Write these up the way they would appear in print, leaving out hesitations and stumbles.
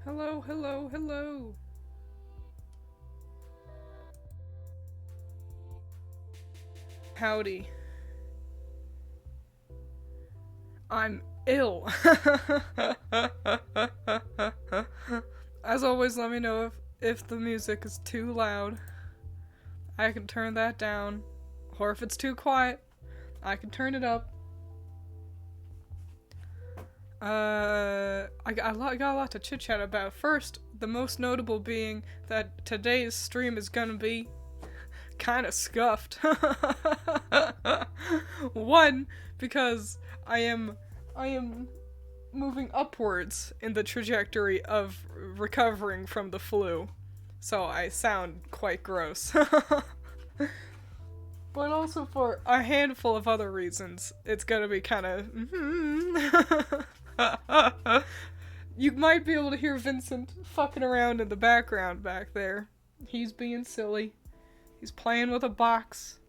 Hello, hello, hello. Howdy. I'm ill. As always, let me know if the music is too loud. I can turn that down. Or if it's too quiet, I can turn it up. I got a lot to chit chat about. First, the most notable being that today's stream is gonna be kind of scuffed. One, because I am moving upwards in the trajectory of recovering from the flu, so I sound quite gross. But also for a handful of other reasons, it's gonna be kind of. You might be able to hear Vincent fucking around in the background back there. He's being silly. He's playing with a box.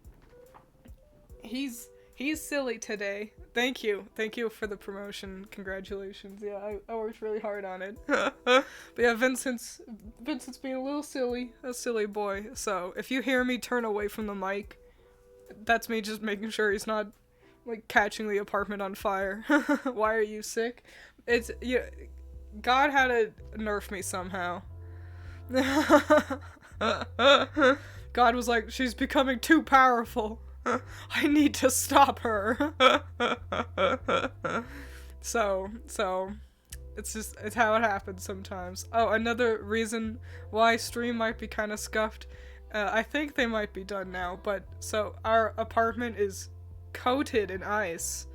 He's silly today. Thank you for the promotion. Congratulations. Yeah, I worked really hard on it. But yeah, Vincent's being a little silly, a silly boy. So if you hear me turn away from the mic, that's me just making sure he's not like catching the apartment on fire. Why are you sick? It's God had to nerf me somehow. God was like, she's becoming too powerful. I need to stop her. So it's how it happens sometimes. Oh, another reason why stream might be kind of scuffed. I think they might be done now, but so our apartment is coated in ice.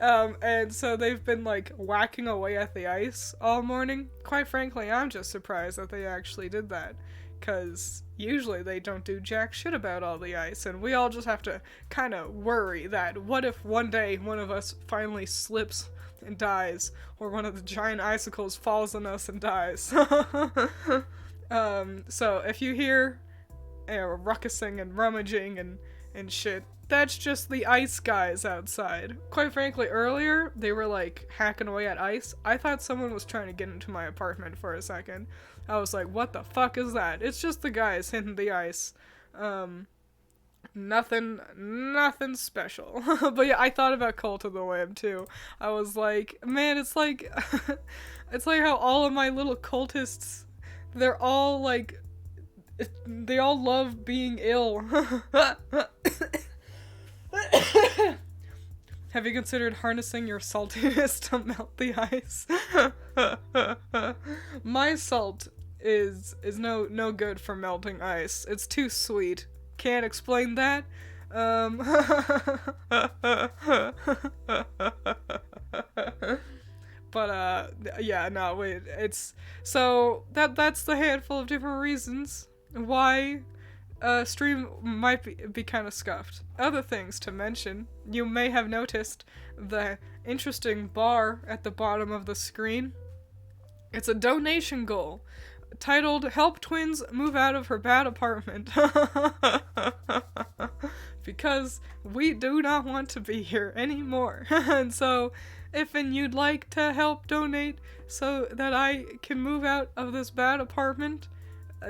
And so they've been like whacking away at the ice all morning. Quite frankly, I'm just surprised that they actually did that, because usually they don't do jack shit about all the ice, and we all just have to kind of worry that what if one day one of us finally slips and dies, or one of the giant icicles falls on us and dies. So if you hear ruckusing and rummaging and shit, that's just the ice guys outside. Quite frankly, earlier, they were like hacking away at ice. I thought someone was trying to get into my apartment for a second. I was like, what the fuck is that? It's just the guys hitting the ice. Nothing special. But yeah, I thought about Cult of the Lamb too. I was like, man, it's like, it's like how all of my little cultists, they're all like, they all love being ill. Have you considered harnessing your saltiness to melt the ice? My salt is no good for melting ice. It's too sweet. Can't explain that. But yeah, no, wait. It's so that's the handful of different reasons why stream might be kind of scuffed. Other things to mention, you may have noticed the interesting bar at the bottom of the screen. It's a donation goal titled "Help Twiins Move Out of Her Bad Apartment." Because we do not want to be here anymore. And so, if you'd like to help donate so that I can move out of this bad apartment,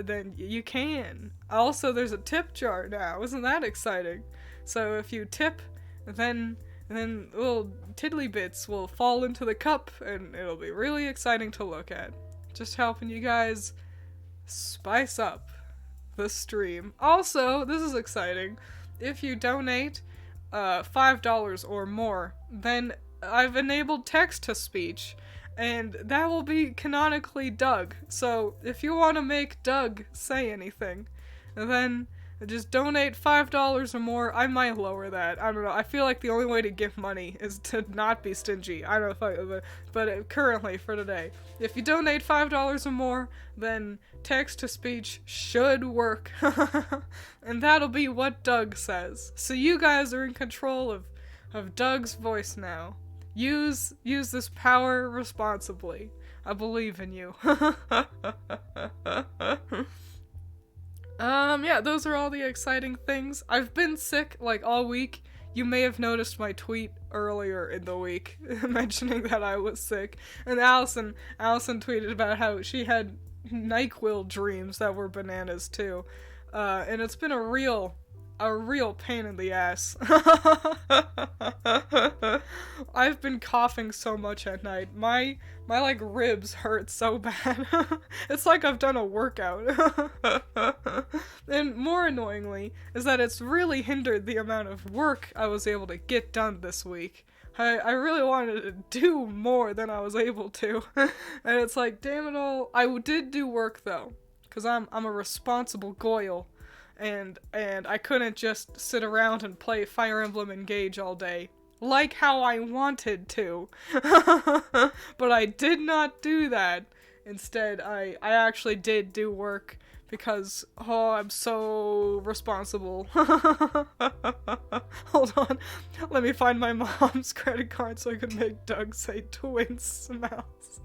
then you can. Also, there's a tip jar now. Isn't that exciting? So if you tip, then little tiddly bits will fall into the cup, and it'll be really exciting to look at. Just helping you guys spice up the stream. Also, this is exciting. If you donate $5 or more, then I've enabled text-to-speech, and that will be canonically Doug. So if you want to make Doug say anything, then just donate $5 or more. I might lower that. I don't know. I feel like the only way to give money is to not be stingy. I don't know but currently for today, if you donate $5 or more, then text-to-speech should work. And that'll be what Doug says. So you guys are in control of Doug's voice now. Use this power responsibly. I believe in you. Yeah, those are all the exciting things. I've been sick like all week. you may have noticed my tweet earlier in the week mentioning that I was sick. And Allison tweeted about how she had NyQuil dreams that were bananas too. And it's been a real pain in the ass. I've been coughing so much at night. My like ribs hurt so bad. It's like I've done a workout. And more annoyingly is that it's really hindered the amount of work I was able to get done this week. I really wanted to do more than I was able to. And it's like, damn it all. I did do work though, cause I'm a responsible goyle. And I couldn't just sit around and play Fire Emblem Engage all day, like how I wanted to. But I did not do that. Instead, I actually did do work, because, oh, I'm so responsible. Hold on, let me find my mom's credit card so I can make Doug say Twiins smells.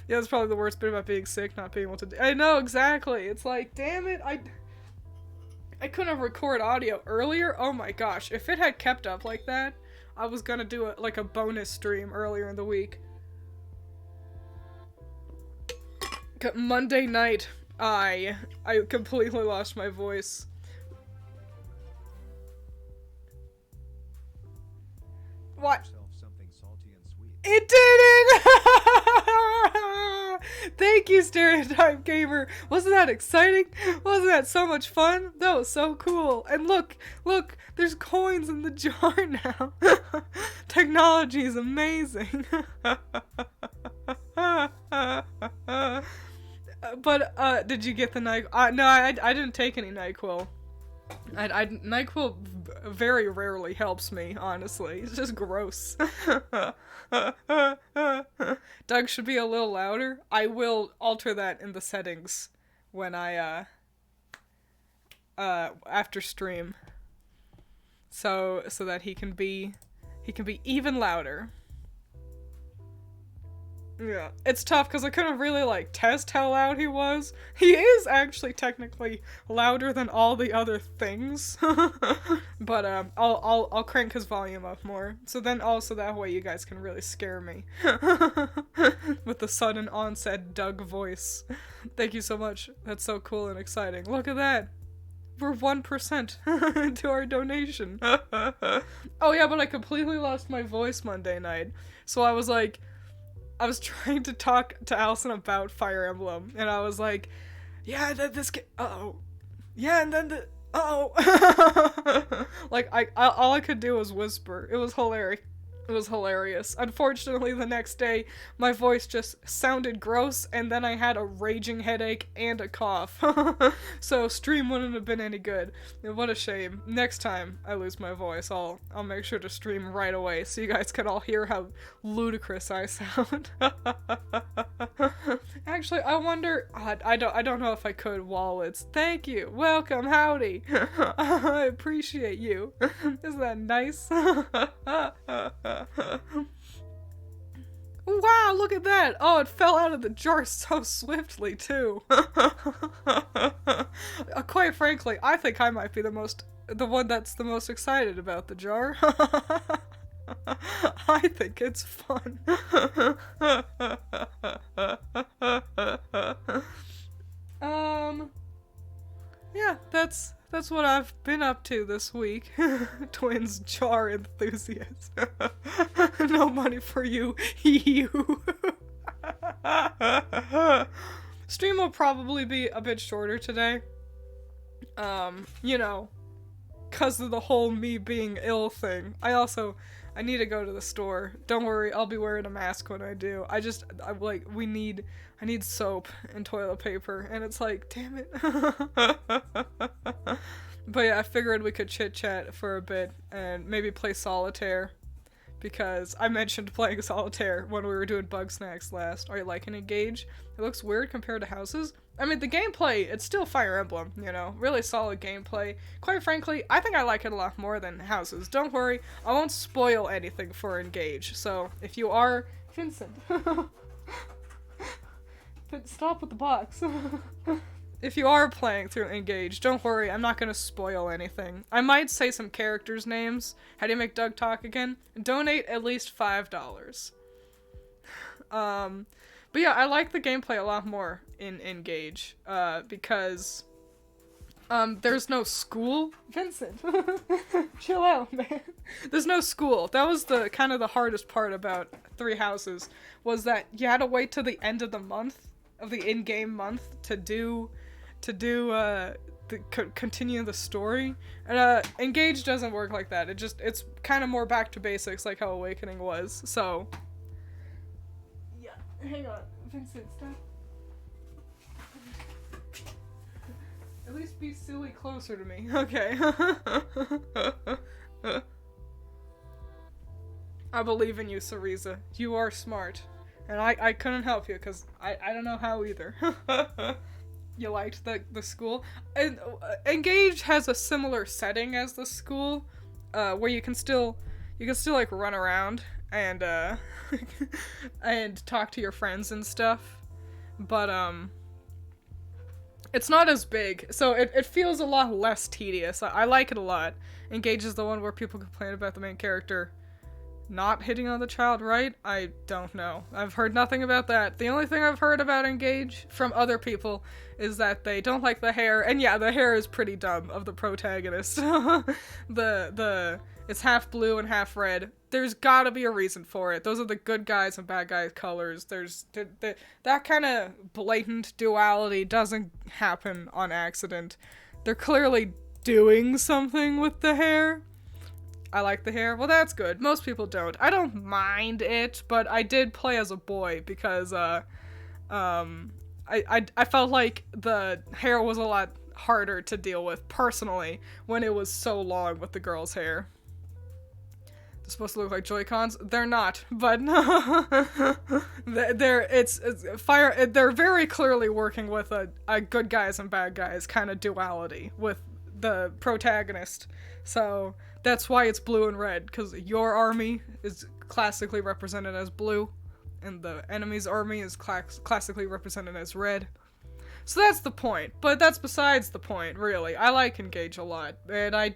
Yeah, that's probably the worst bit about being sick, not being able to I know, exactly. It's like, damn it, I couldn't record audio earlier. Oh my gosh, if it had kept up like that, I was gonna do like a bonus stream earlier in the week. Monday night, I completely lost my voice. What? It didn't! Thank you, Stereotype Gamer. Wasn't that exciting? Wasn't that so much fun? That was so cool. And look, there's coins in the jar now. Technology is amazing. But, did you get the NyQuil? No, I didn't take any NyQuil. NyQuil very rarely helps me, honestly. It's just gross. Doug should be a little louder. I will alter that in the settings when I, after stream. So that he can be even louder. Yeah, it's tough because I couldn't really, like, test how loud he was. He is actually technically louder than all the other things. But, I'll crank his volume up more. So then also that way you guys can really scare me. With the sudden onset Doug voice. Thank you so much. That's so cool and exciting. Look at that. We're 1% to our donation. Oh yeah, but I completely lost my voice Monday night. So I was like, I was trying to talk to Allison about Fire Emblem, and I was like, yeah, this uh-oh. Yeah, and then uh-oh. Like, all I could do was whisper. It was hilarious. It was hilarious. Unfortunately, the next day, my voice just sounded gross, and then I had a raging headache and a cough. So stream wouldn't have been any good. What a shame. Next time I lose my voice, I'll make sure to stream right away so you guys can all hear how ludicrous I sound. Actually, I wonder. I don't know if I could. Wallets. Thank you. Welcome. Howdy. I appreciate you. Isn't that nice? Wow, look at that! Oh, it fell out of the jar so swiftly, too. Quite frankly, I think I might be the one that's the most excited about the jar. I think it's fun. Yeah, that's what I've been up to this week. Twiins jar enthusiast. No money for you. You. Stream will probably be a bit shorter today. You know, cause of the whole me being ill thing. I need to go to the store. Don't worry, I'll be wearing a mask when I do. I need soap and toilet paper, and it's like, damn it. But yeah, I figured we could chit-chat for a bit and maybe play solitaire, because I mentioned playing solitaire when we were doing Bug Snacks last. Are you liking Engage? It looks weird compared to Houses. I mean, the gameplay, it's still Fire Emblem, you know, really solid gameplay. Quite frankly, I think I like it a lot more than Houses. Don't worry, I won't spoil anything for Engage, so if you are... Vincent! Stop with the box. if you are playing through Engage, don't worry, I'm not gonna spoil anything. I might say some characters' names. How do you make Doug talk again? Donate at least $5. But yeah, I like the gameplay a lot more in Engage, because there's no school. Vincent, chill out, man. There's no school. That was the kind of the hardest part about Three Houses, was that you had to wait till the end of the month, of the in-game month, to continue the story. And Engage doesn't work like that. It's kind of more back to basics, like how Awakening was. So yeah, hang on, Vincent, stop. At least be silly closer to me. Okay. I believe in you, Cereza. You are smart. And I couldn't help you, because I don't know how either. You liked the school? And Engage has a similar setting as the school, where you can still like run around and and talk to your friends and stuff. But it's not as big, so it feels a lot less tedious. I like it a lot. Engage is the one where people complain about the main character not hitting on the child, right? I don't know. I've heard nothing about that. The only thing I've heard about Engage from other people is that they don't like the hair, and yeah, the hair is pretty dumb of the protagonist. It's half blue and half red. There's gotta be a reason for it. Those are the good guys and bad guys colors. That kind of blatant duality doesn't happen on accident. They're clearly doing something with the hair. I like the hair. Well, that's good. Most people don't. I don't mind it, but I did play as a boy because I felt like the hair was a lot harder to deal with personally when it was so long with the girl's hair. They're supposed to look like Joy-Cons. They're not, but they're very clearly working with a good guys and bad guys kind of duality with the protagonist. So that's why it's blue and red, because your army is classically represented as blue, and the enemy's army is classically represented as red. So that's the point, but that's besides the point, really. I like Engage a lot, and I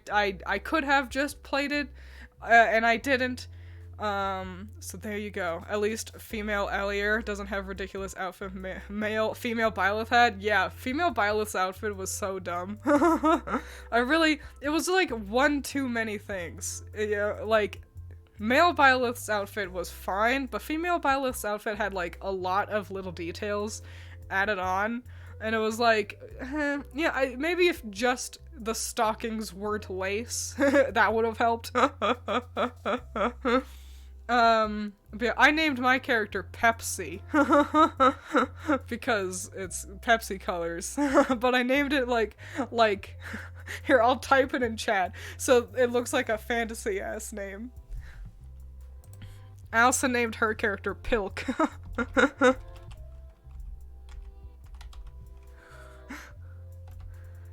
could have just played it, and I didn't. So there you go. At least female Allier doesn't have ridiculous outfit female Byleth had. Yeah, female Byleth's outfit was so dumb. It was like one too many things. Yeah, like, male Byleth's outfit was fine, but female Byleth's outfit had like a lot of little details added on, and it was like, yeah, maybe if just the stockings weren't lace, that would have helped. But yeah, I named my character Pepsi because it's Pepsi colors. But I named it like here, I'll type it in chat so it looks like a fantasy ass name. I also named her character Pilk.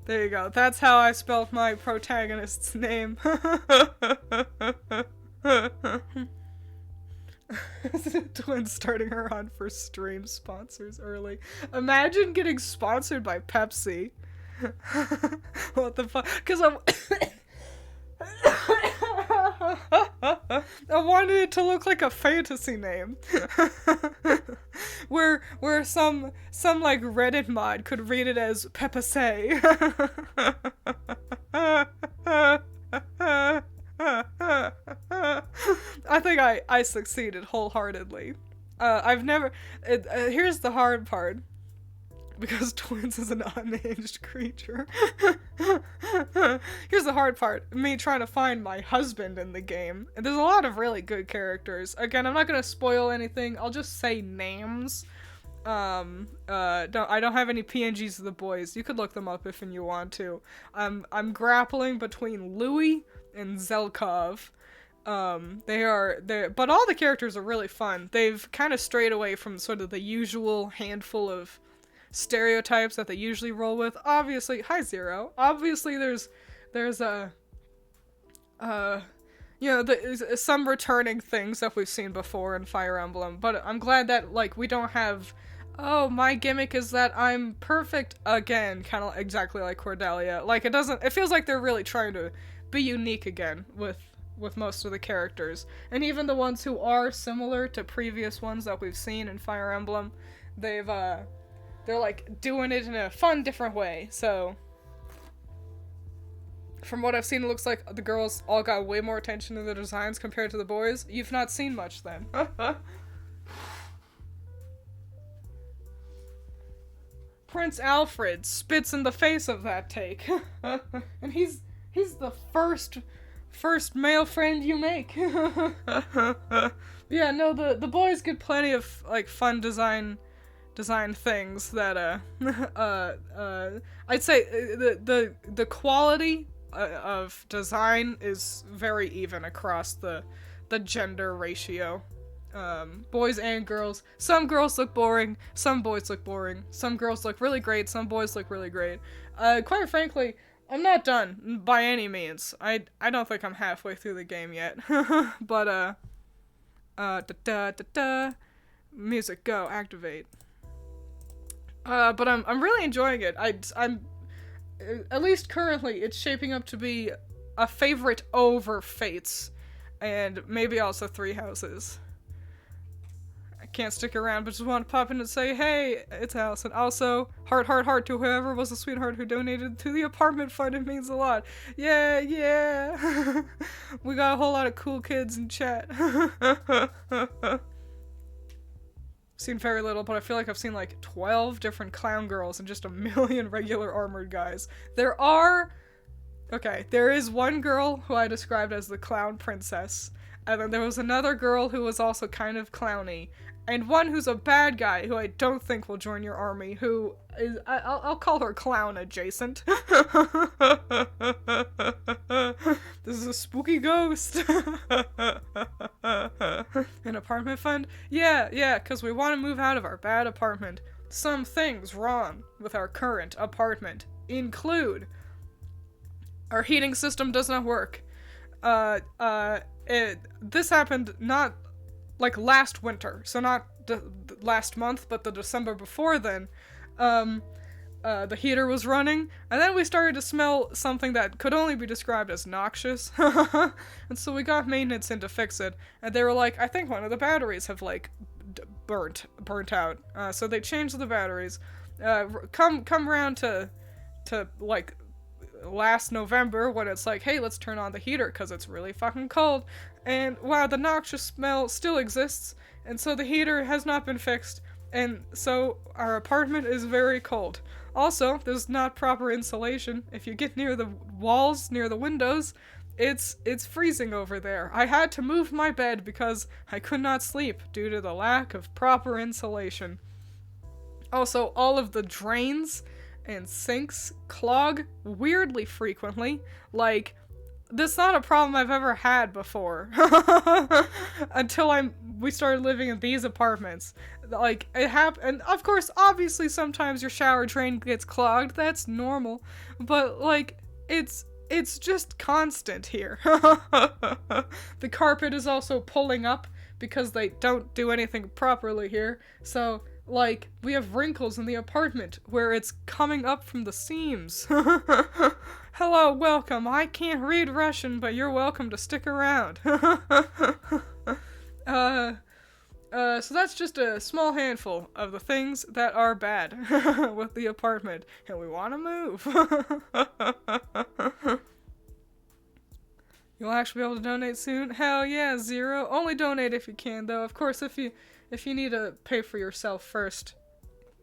There you go. That's how I spelled my protagonist's name. Twiins starting her on for stream sponsors early. Imagine getting sponsored by Pepsi. What the fuck? Because I wanted it to look like a fantasy name. where some like Reddit mod could read it as Pepase. I think I succeeded wholeheartedly. Here's the hard part. Because Twiins is an unhinged creature. Here's the hard part. Me trying to find my husband in the game. And there's a lot of really good characters. Again, I'm not gonna spoil anything. I'll just say names. I don't have any PNGs of the boys. You could look them up if you want to. I'm grappling between Louis and Zelkov. But all the characters are really fun. They've kind of strayed away from sort of the usual handful of stereotypes that they usually roll with. Obviously, hi Zero. Obviously, there's some returning things that we've seen before in Fire Emblem, but I'm glad that like we don't have Oh, my gimmick is that I'm perfect again, kind of exactly like Cordelia. Like, it feels like they're really trying to be unique again with most of the characters. And even the ones who are similar to previous ones that we've seen in Fire Emblem, they're like doing it in a fun, different way. So, from what I've seen, it looks like the girls all got way more attention to the designs compared to the boys. You've not seen much then. Prince Alfred spits in the face of that take. And he's the first male friend you make. Yeah, no, the boys get plenty of like fun design things that I'd say the quality of design is very even across the gender ratio. Boys and girls. Some girls look boring, some boys look boring, some girls look really great, some boys look really great. Quite frankly, I'm not done by any means. I don't think I'm halfway through the game yet. But music, go, activate. But I'm really enjoying it. I'm at least currently it's shaping up to be a favorite over Fates, and maybe also Three Houses. I can't stick around, but just want to pop in and say, hey, it's Allison. Also, heart to whoever was a sweetheart who donated to the apartment fund. It means a lot. Yeah. We got a whole lot of cool kids in chat. Seen very little, but I feel like I've seen like 12 different clown girls and just a million regular armored guys. There is one girl who I described as the clown princess, and then there was another girl who was also kind of clowny, and one who's a bad guy who I don't think will join your army, who is, I'll call her clown adjacent. This is a spooky ghost. An apartment fund? Yeah, because we want to move out of our bad apartment. Some things wrong with our current apartment include our heating system does not work. This happened not like last winter, so not last month, but the December before then. The heater was running, and then we started to smell something that could only be described as noxious. And so we got maintenance in to fix it, and they were like, I think one of the batteries have like burnt out. So they changed the batteries. Come around to like last November when it's like, hey, let's turn on the heater because it's really fucking cold. And wow, the noxious smell still exists, and so the heater has not been fixed, and so our apartment is very cold. Also, there's not proper insulation. If you get near the walls, near the windows, it's freezing over there. I had to move my bed because I could not sleep due to the lack of proper insulation. Also, all of the drains and sinks clog weirdly frequently. Like, this is not a problem I've ever had before. Until we started living in these apartments. Like, it happened, and of course, obviously sometimes your shower drain gets clogged, that's normal, but like, it's just constant here. The carpet is also pulling up because they don't do anything properly here, so like, we have wrinkles in the apartment where it's coming up from the seams. Hello, welcome. I can't read Russian, but you're welcome to stick around. So that's just a small handful of the things that are bad with the apartment, and we want to move. You'll actually be able to donate soon? Hell yeah, Zero. Only donate if you can, though. Of course, if you need to pay for yourself first,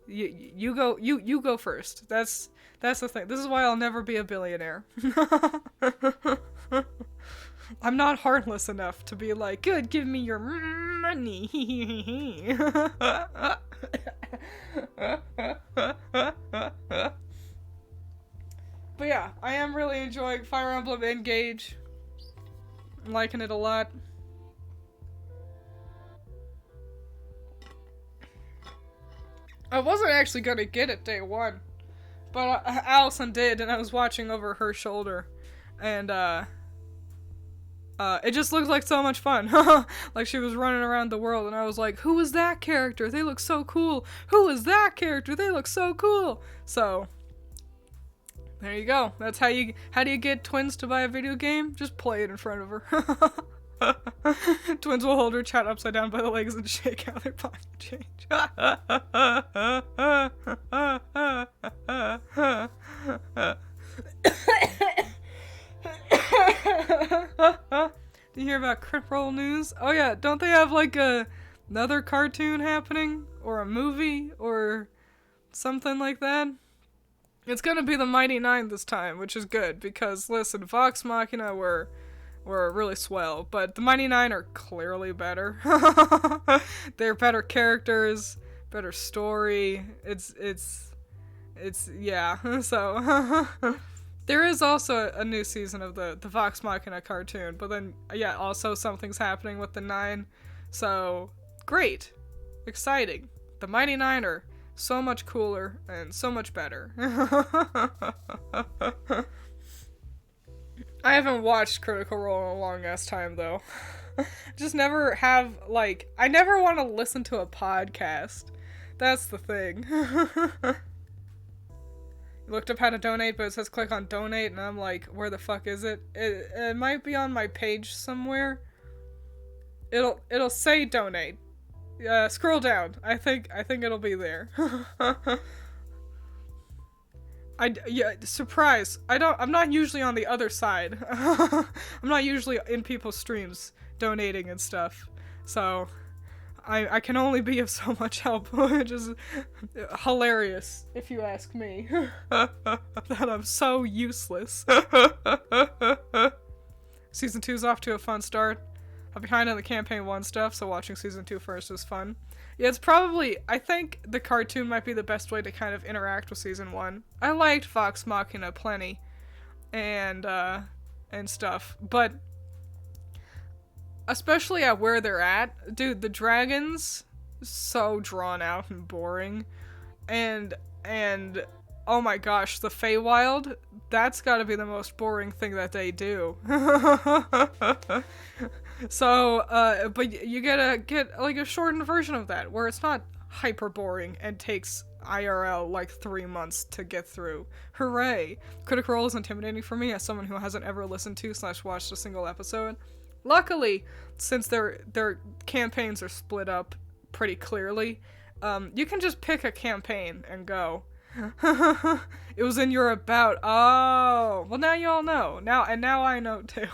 you go first. That's the thing. This is why I'll never be a billionaire. I'm not heartless enough to be like, good, give me your money. But yeah, I am really enjoying Fire Emblem Engage. I'm liking it a lot. I wasn't actually gonna get it day one, but Allison did, and I was watching over her shoulder, and It just looked like so much fun. Like she was running around the world, and I was like, who is that character? They look so cool. Who is that character? They look so cool. So, there you go. That's how do you get Twiins to buy a video game? Just play it in front of her. Twiins will hold her chat upside down by the legs and shake out their pocket change. Do you hear about Crit news? Oh yeah, don't they have like another cartoon happening? Or a movie? Or something like that? It's gonna be the Mighty Nine this time, which is good, because listen, Vox Machina were really swell, but the Mighty Nine are clearly better. They're better characters, better story. It's yeah, so there is also a new season of the Vox Machina cartoon, but then, yeah, also something's happening with the Nine. So, great. Exciting. The Mighty Nine are so much cooler and so much better. I haven't watched Critical Role in a long ass time, though. Just never have, like, I never want to listen to a podcast. That's the thing. Looked up how to donate, but it says click on donate, and I'm like, where the fuck is it? It might be on my page somewhere. It'll say donate. Scroll down. I think it'll be there. Yeah, surprise. I'm not usually on the other side. I'm not usually in people's streams donating and stuff. So I can only be of so much help, which is hilarious, if you ask me. That I'm so useless. Season 2's off to a fun start. I'm behind on the Campaign 1 stuff, so watching Season 2 first was fun. Yeah, it's probably, I think the cartoon might be the best way to kind of interact with Season 1. I liked Vox Machina plenty, and stuff, but especially at where they're at, dude, the dragons, so drawn out and boring, and oh my gosh, the Feywild, that's gotta be the most boring thing that they do. So, but you gotta get, like, a shortened version of that, where it's not hyper boring and takes IRL, like, 3 months to get through. Hooray! Critical Role is intimidating for me as someone who hasn't ever listened to / watched a single episode. Luckily, since their campaigns are split up pretty clearly, you can just pick a campaign and go. It was in your about. Oh, well, now you all know. Now I know too.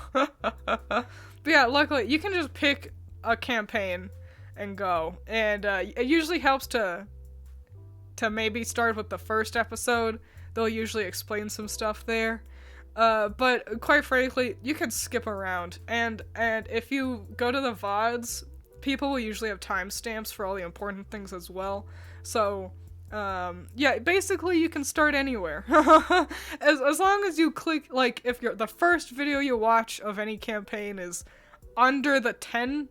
But yeah, luckily you can just pick a campaign and go, and it usually helps to maybe start with the first episode. They'll usually explain some stuff there. But quite frankly, you can skip around, and if you go to the VODs, people will usually have timestamps for all the important things as well. So, yeah, basically you can start anywhere. as long as you click, like, if the first video you watch of any campaign is under the 10,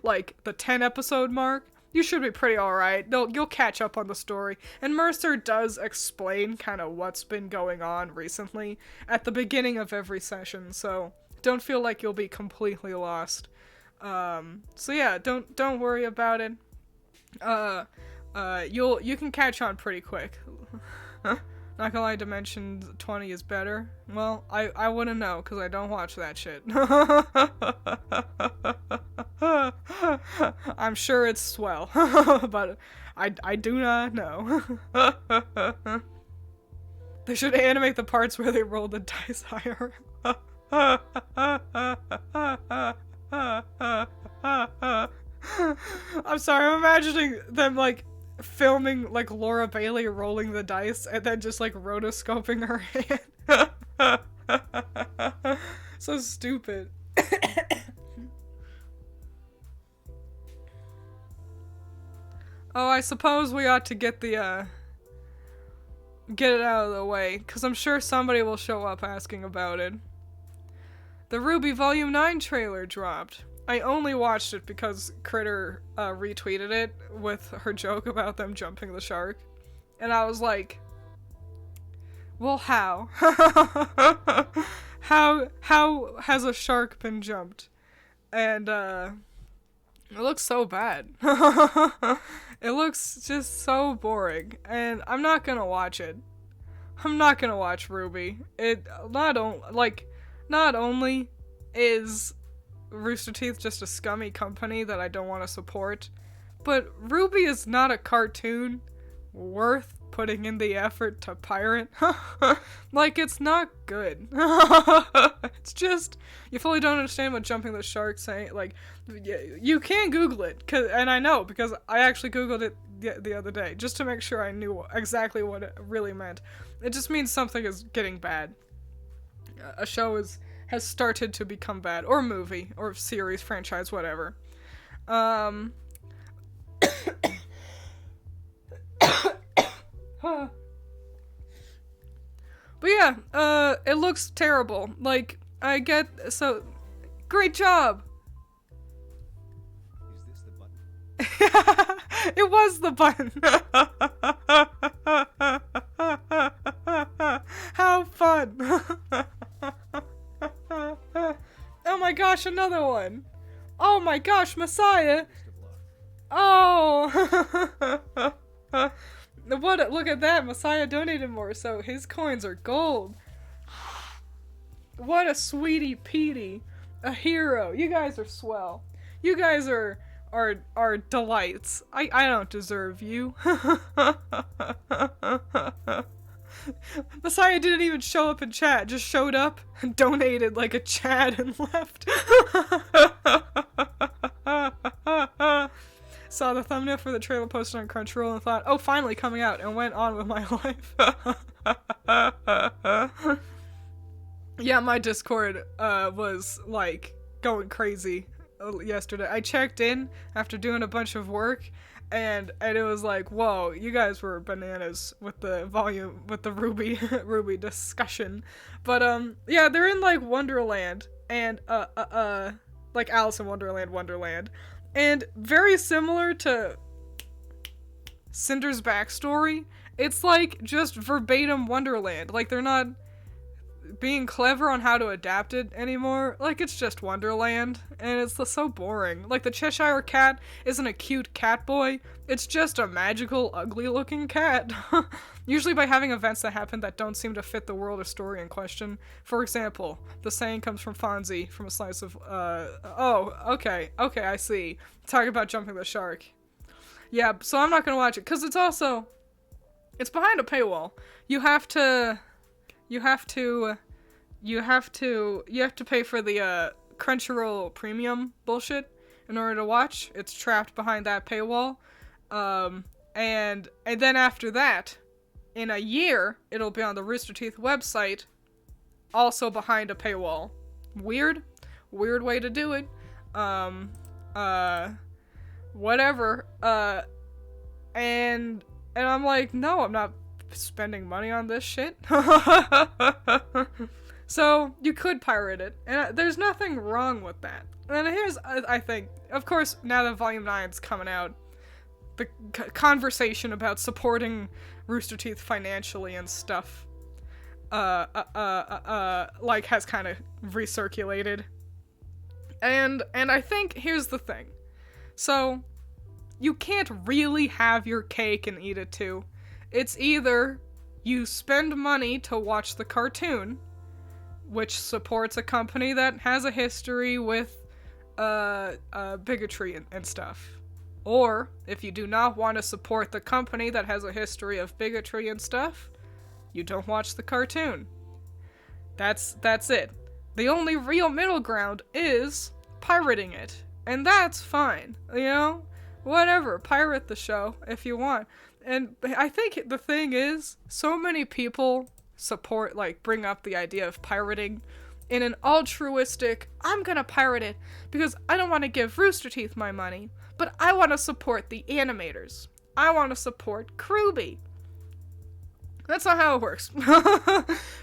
like, the 10 episode mark, you should be pretty alright. You'll catch up on the story. And Mercer does explain kind of what's been going on recently at the beginning of every session, so don't feel like you'll be completely lost. So yeah, don't worry about it. You can catch on pretty quick. Not gonna lie, Dimension 20 is better. Well, I wouldn't know, because I don't watch that shit. I'm sure it's swell, but I do not know. They should animate the parts where they roll the dice higher. I'm sorry, I'm imagining them, like, filming, like, Laura Bailey rolling the dice and then just, like, rotoscoping her hand. So stupid. Oh, I suppose we ought to get it out of the way, because I'm sure somebody will show up asking about it. The Ruby Volume 9 trailer dropped. I only watched it because Critter retweeted it with her joke about them jumping the shark. And I was like, well, how? how has a shark been jumped? And it looks so bad. It looks just so boring, and I'm not gonna watch it. I'm not gonna watch Ruby. It not only is Rooster Teeth just a scummy company that I don't want to support, but Ruby is not a cartoon worth putting in the effort to pirate. Like, it's not good. It's just, you fully don't understand what Jumping the Shark saying. Like, you can Google it, and I know, because I actually Googled it the other day, just to make sure I knew exactly what it really meant. It just means something is getting bad. A show has started to become bad, or movie, or series, franchise, whatever. But yeah, it looks terrible. Like, great job! Is this the button? It was the button! How fun! Oh my gosh, another one! Oh my gosh, Messiah! Oh! Look at that, Messiah donated more, so his coins are gold. What a sweetie Petey. A hero. You guys are swell. You guys are delights. I don't deserve you. Messiah didn't even show up in chat, just showed up and donated like a Chad and left. Saw the thumbnail for the trailer posted on Crunchyroll and thought, oh, finally coming out, and went on with my life. Yeah, my Discord was like going crazy yesterday. I checked in after doing a bunch of work, and it was like, whoa, you guys were bananas with the volume, with the Ruby discussion. But yeah, they're in like Wonderland, and like Alice in Wonderland. And very similar to Cinder's backstory, it's like just verbatim Wonderland. Like, they're not being clever on how to adapt it anymore. Like, it's just Wonderland, and it's so boring. Like, the Cheshire Cat isn't a cute cat boy, it's just a magical, ugly-looking cat. Usually by having events that happen that don't seem to fit the world or story in question. For example, the saying comes from Fonzie, from a slice of, oh, okay, I see. Talking about Jumping the Shark. Yeah, so I'm not gonna watch it, because it's behind a paywall. You have to pay for the Crunchyroll premium bullshit in order to watch. It's trapped behind that paywall. And then after that, in a year, it'll be on the Rooster Teeth website, also behind a paywall. Weird way to do it. Whatever. And I'm like, no, I'm not spending money on this shit. So you could pirate it, and there's nothing wrong with that. And here's, I think, of course, now that Volume 9's coming out, the conversation about supporting Rooster Teeth financially and stuff, like, has kind of recirculated. And I think here's the thing. So, you can't really have your cake and eat it too. It's either you spend money to watch the cartoon, which supports a company that has a history with bigotry and stuff. Or, if you do not want to support the company that has a history of bigotry and stuff, you don't watch the cartoon. That's it. The only real middle ground is pirating it. And that's fine, you know? Whatever, pirate the show if you want. And I think the thing is, so many people bring up the idea of pirating in an altruistic, I'm gonna pirate it because I don't want to give Rooster Teeth my money, but I want to support the animators. I want to support Kruby. That's not how it works.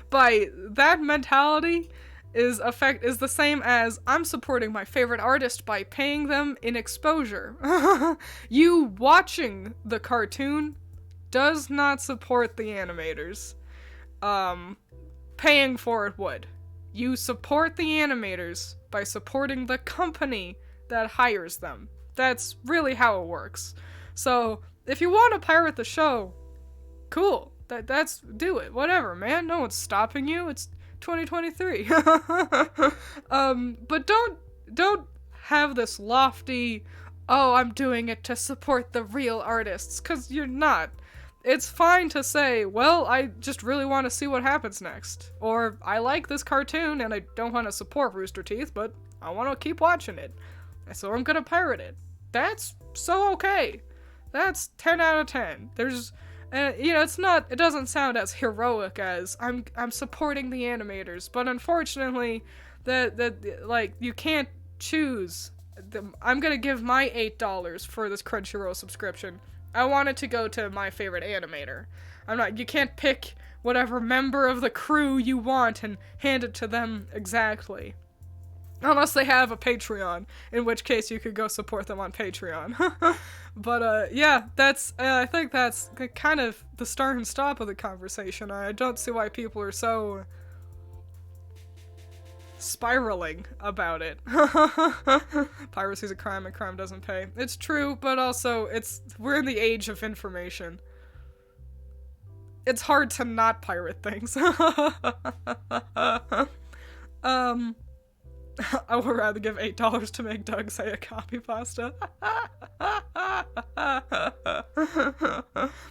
By that mentality is the same as I'm supporting my favorite artist by paying them in exposure. You watching the cartoon does not support the animators. Paying for it would. You support the animators by supporting the company that hires them. That's really how it works. So, if you want to pirate the show, cool. That's do it. Whatever, man. No one's stopping you. It's 2023. But don't have this lofty, oh, I'm doing it to support the real artists, cuz you're not. It's fine to say, well, I just really want to see what happens next. Or, I like this cartoon and I don't want to support Rooster Teeth, but I want to keep watching it. So I'm gonna pirate it. That's so okay. That's 10 out of 10. There's, it doesn't sound as heroic as I'm supporting the animators, but unfortunately, you can't choose. I'm gonna give my $8 for this Crunchyroll subscription. I want it to go to my favorite animator. You can't pick whatever member of the crew you want and hand it to them exactly. Unless they have a Patreon, in which case you could go support them on Patreon. But, yeah, I think that's kind of the start and stop of the conversation. I don't see why people are so spiraling about it. Piracy's a crime and crime doesn't pay. It's true, but also, we're in the age of information. It's hard to not pirate things. I would rather give $8 to make Doug say a copy pasta.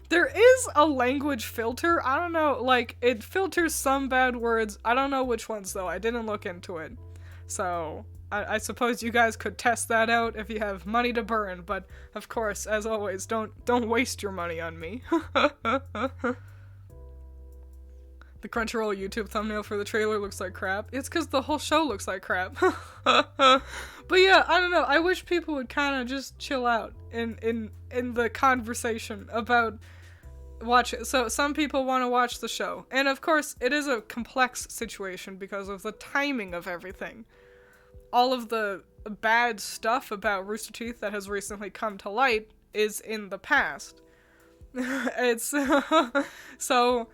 There is a language filter. I don't know, it filters some bad words. I don't know which ones, though. I didn't look into it. So, I suppose you guys could test that out if you have money to burn, but, of course, as always, don't waste your money on me. The Crunchyroll YouTube thumbnail for the trailer looks like crap. It's because the whole show looks like crap. But yeah, I don't know. I wish people would kind of just chill out in the conversation about watch it. So some people want to watch the show. And of course, it is a complex situation because of the timing of everything. All of the bad stuff about Rooster Teeth that has recently come to light is in the past. It's so,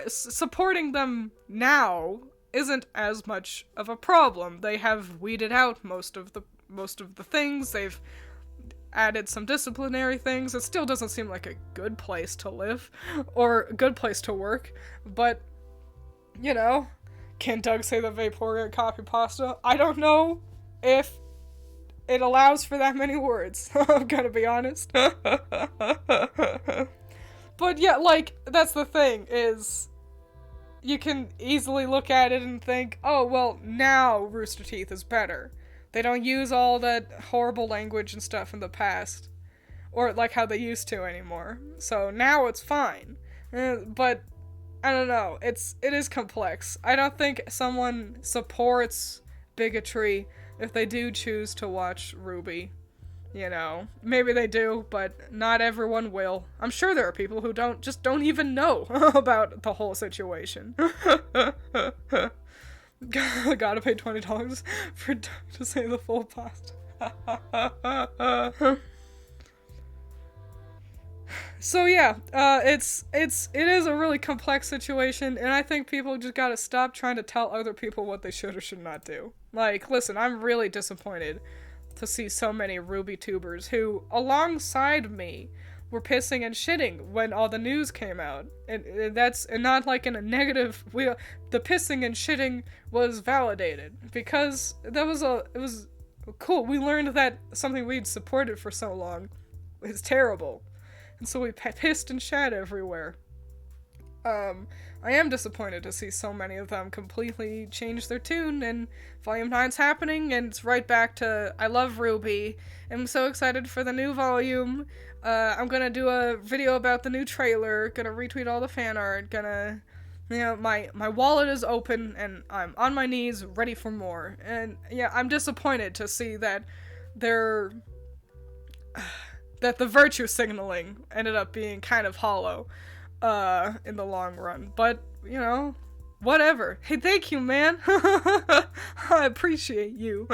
supporting them now isn't as much of a problem. They have weeded out most of the things. They've added some disciplinary things. It still doesn't seem like a good place to live or a good place to work, but can Doug say the Vaporeon copy pasta? I don't know if it allows for that many words. I'm gonna be honest. But yeah, that's the thing, is you can easily look at it and think, oh, well, now Rooster Teeth is better. They don't use all that horrible language and stuff in the past. Or how they used to anymore. So now it's fine. But, I don't know, it is complex. I don't think someone supports bigotry if they do choose to watch Ruby. Maybe they do, but not everyone will. I'm sure there are people who don't even know about the whole situation. Gotta pay $20 for to say the full pasta. So yeah, it is a really complex situation, and I think people just gotta stop trying to tell other people what they should or should not do. Listen, I'm really disappointed to see so many Ruby tubers who, alongside me, were pissing and shitting when all the news came out. And that's not in a negative way. The pissing and shitting was validated because it was cool. We learned that something we'd supported for so long is terrible. And so we pissed and shat everywhere. I am disappointed to see so many of them completely change their tune, and Volume 9's happening, and it's right back to, I love Ruby, I'm so excited for the new volume, I'm gonna do a video about the new trailer, gonna retweet all the fan art, gonna, my wallet is open, and I'm on my knees, ready for more, and yeah, I'm disappointed to see that that the virtue signaling ended up being kind of hollow. In the long run, but, whatever. Hey, thank you, man. I appreciate you.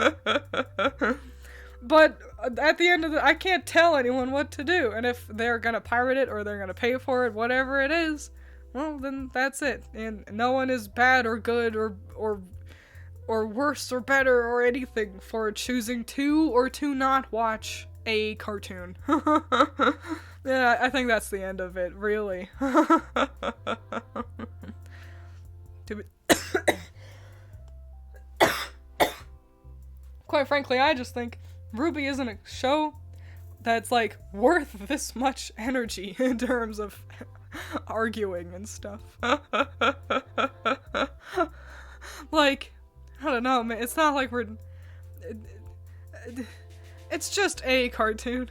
But at the end of I can't tell anyone what to do, and if they're gonna pirate it or they're gonna pay for it, whatever it is, well, then that's it. And no one is bad or good or worse or better or anything for choosing to or to not watch a cartoon. Yeah, I think that's the end of it, really. Quite frankly, I just think Ruby isn't a show that's, like, worth this much energy in terms of arguing and stuff. Like, I don't know, man. It's not like we're... It's just a cartoon.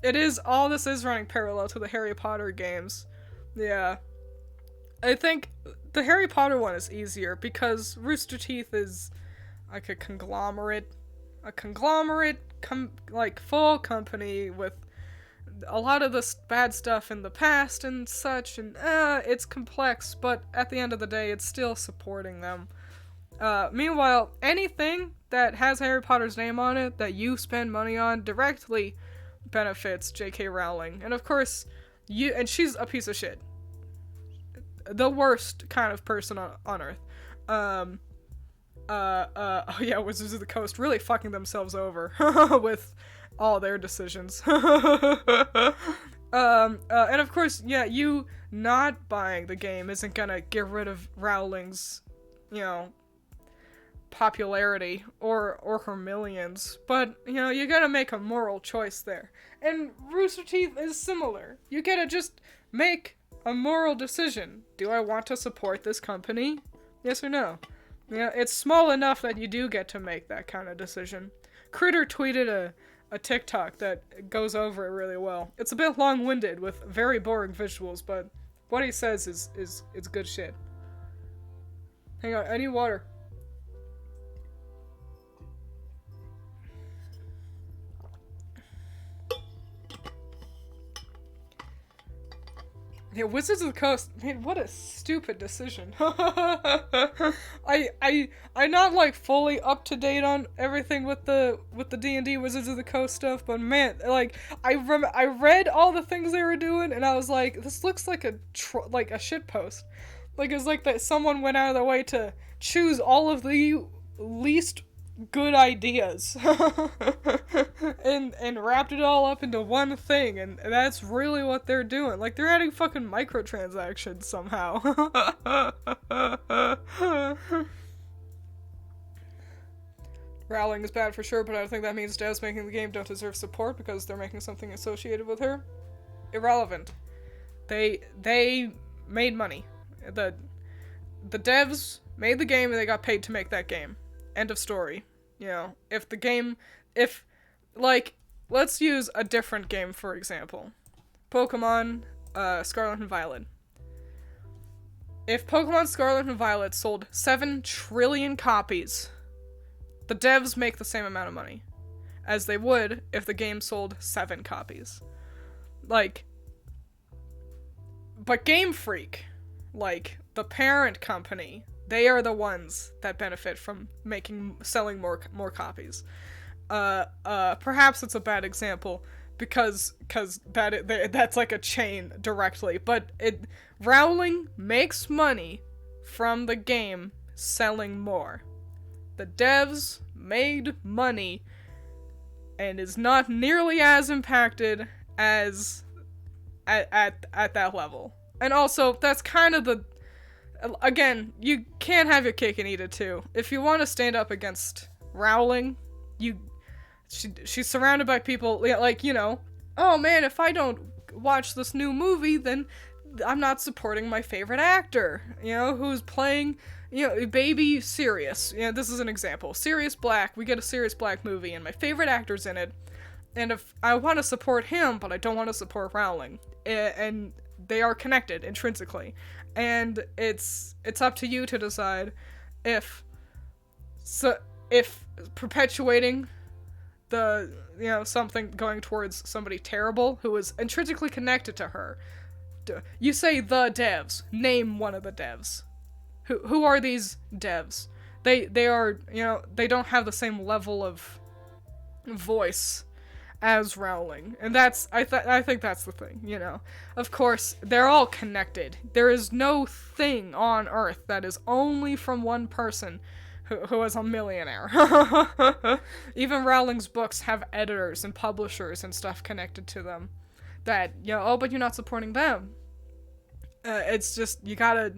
It is, all this is running parallel to the Harry Potter games. Yeah. I think the Harry Potter one is easier because Rooster Teeth is like a conglomerate, like full company with a lot of the bad stuff in the past and such, and it's complex, but at the end of the day, it's still supporting them. Meanwhile, anything that has Harry Potter's name on it that you spend money on directly benefits J.K. Rowling, and of course, and she's a piece of shit. The worst kind of person on Earth. Oh yeah, Wizards of the Coast really fucking themselves over with all their decisions. And of course, yeah, you not buying the game isn't gonna get rid of Rowling's, popularity or her millions, but, you gotta make a moral choice there. And Rooster Teeth is similar. You gotta just make a moral decision. Do I want to support this company? Yes or no? It's small enough that you do get to make that kind of decision. Critter tweeted a TikTok that goes over it really well. It's a bit long-winded with very boring visuals, but what he says is good shit. Hang on, I need water. Yeah, Wizards of the Coast, man, what a stupid decision. I'm not, like, fully up to date on everything with the D&D Wizards of the Coast stuff, but man, like, I read all the things they were doing, and I was like, this looks like a shitpost. Like, it's like that someone went out of their way to choose all of the least good ideas and wrapped it all up into one thing, and that's really what they're doing. Like, they're adding fucking microtransactions somehow. Rowling is bad for sure, but I don't think that means devs making the game don't deserve support because they're making something associated with her. Irrelevant. They made money. The devs made the game and they got paid to make that game. End of story. Let's use a different game for example. Pokemon Scarlet and Violet. If Pokemon Scarlet and Violet sold 7 trillion copies, the devs make the same amount of money as they would if the game sold 7 copies. But Game Freak, the parent company, they are the ones that benefit from selling more copies. Perhaps it's a bad example because that's like a chain directly, but Rowling makes money from the game selling more. The devs made money and is not nearly as impacted as at that level. And also, that's kind of again, you can't have your cake and eat it too. If you want to stand up against Rowling, she's surrounded by people, oh man, if I don't watch this new movie, then I'm not supporting my favorite actor, who's playing, baby Sirius. This is an example. Sirius Black, we get a Sirius Black movie, and my favorite actor's in it, and if I want to support him, but I don't want to support Rowling, and they are connected intrinsically. And it's up to you to decide if perpetuating something going towards somebody terrible who is intrinsically connected to her. You say the devs. Name one of the devs. Who are these devs? They are, they don't have the same level of voice as Rowling. And that's, I think that's the thing, you know. Of course, they're all connected. There is no thing on Earth that is only from one person who is a millionaire. Even Rowling's books have editors and publishers and stuff connected to them. That, you know, oh, but you're not supporting them. It's just, you gotta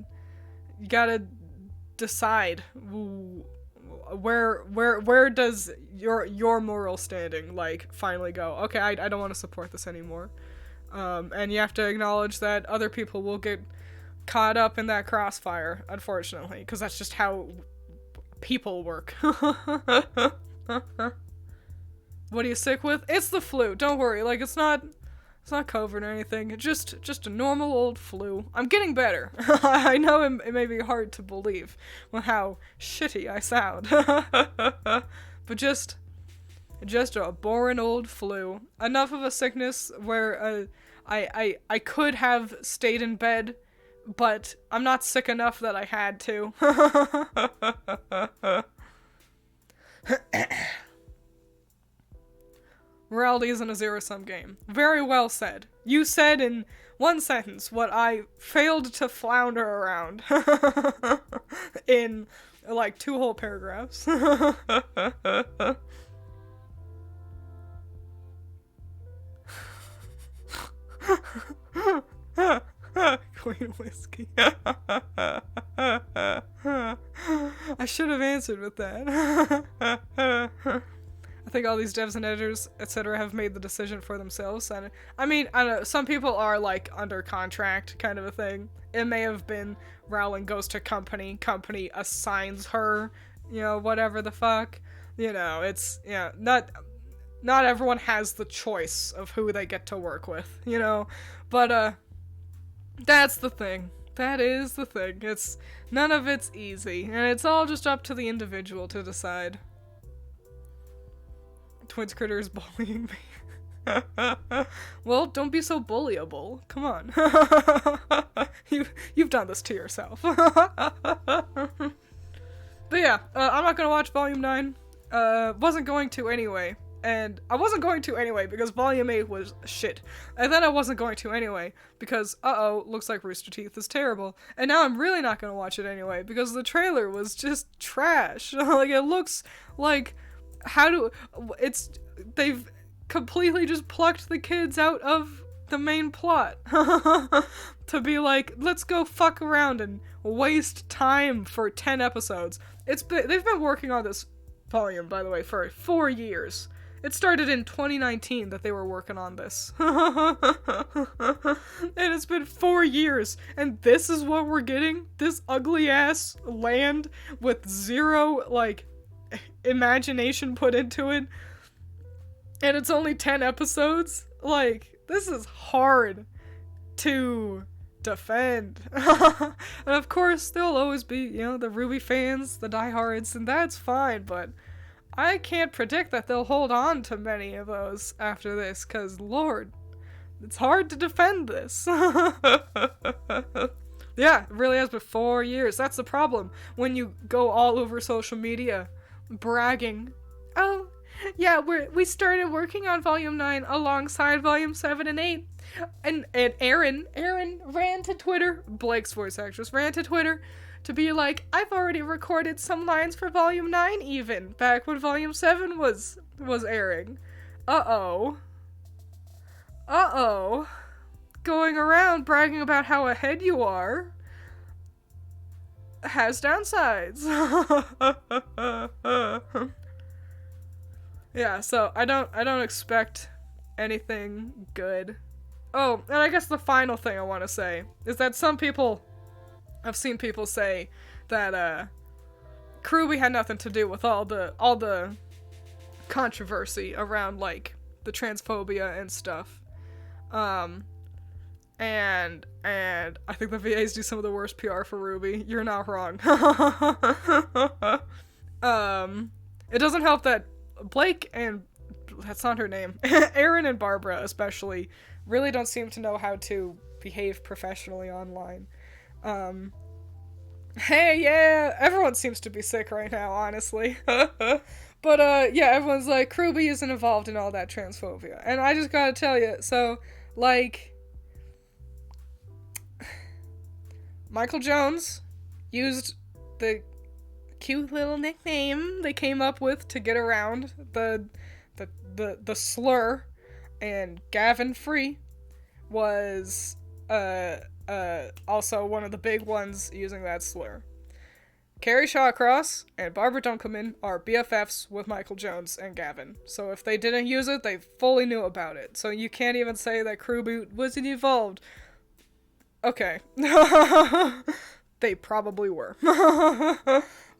decide where does your moral standing, like, finally go, okay, I don't want to support this anymore. And you have to acknowledge that other people will get caught up in that crossfire, unfortunately, because that's just how people work. What are you sick with? It's the flu, don't worry, like, it's not COVID or anything, just a normal old flu. I'm getting better. I know it may be hard to believe with how shitty I sound. But just a boring old flu. Enough of a sickness where I could have stayed in bed, but I'm not sick enough that I had to. Morality isn't a zero-sum game. Very well said. You said in one sentence what I failed to flounder around in, like, 2 whole paragraphs. Queen whiskey. I should have answered with that. I think all these devs and editors, etc., have made the decision for themselves. And I mean, I don't know, some people are, like, under contract kind of a thing. It may have been Rowling goes to company assigns her, you know, whatever the fuck. You know, it's, yeah, not everyone has the choice of who they get to work with, you know. But, that's the thing. That is the thing. It's, none of it's easy. And it's all just up to the individual to decide. Twiins critter is bullying me. Well, don't be so bullyable. Come on. You've done this to yourself. But yeah, I'm not gonna watch Volume 9. Wasn't going to anyway. And I wasn't going to anyway because Volume 8 was shit. And then I wasn't going to anyway because, looks like Rooster Teeth is terrible. And now I'm really not gonna watch it anyway because the trailer was just trash. Like, it looks like... they've completely just plucked the kids out of the main plot. To be like, let's go fuck around and waste time for 10 episodes. They've been working on this volume, by the way, for 4 years. It started in 2019 that they were working on this. And it's been 4 years, and this is what we're getting? This ugly-ass land with zero, like, imagination put into it, and it's only 10 episodes? Like, this is hard to defend. And of course, there'll always be, you know, the RWBY fans, the diehards, and that's fine, but I can't predict that they'll hold on to many of those after this, because, Lord, it's hard to defend this. Yeah, it really has been 4 years. That's the problem when you go all over social media bragging, oh, yeah, we started working on Volume 9 alongside Volume 7 and 8. And Erin ran to Twitter, Blake's voice actress, ran to Twitter to be like, I've already recorded some lines for Volume 9 even, back when Volume 7 was airing. Uh-oh. Going around bragging about how ahead you are has downsides. Yeah, so I don't expect anything good. Oh, and I guess the final thing I want to say is that I've seen people say that RWBY had nothing to do with all the controversy around, like, the transphobia and stuff. And I think the VAs do some of the worst PR for RWBY. You're not wrong. It doesn't help that Blake and, that's not her name, Erin and Barbara especially, really don't seem to know how to behave professionally online. Hey, yeah, everyone seems to be sick right now, honestly. But, yeah, everyone's like, Kruby isn't involved in all that transphobia. And I just gotta tell you, so, like, Michael Jones used the cute little nickname they came up with to get around the slur, and Gavin Free was also one of the big ones using that slur. Carrie Shawcross and Barbara Dunkelman are BFFs with Michael Jones and Gavin. So if they didn't use it, they fully knew about it. So you can't even say that Crewboot wasn't involved. Okay. They probably were.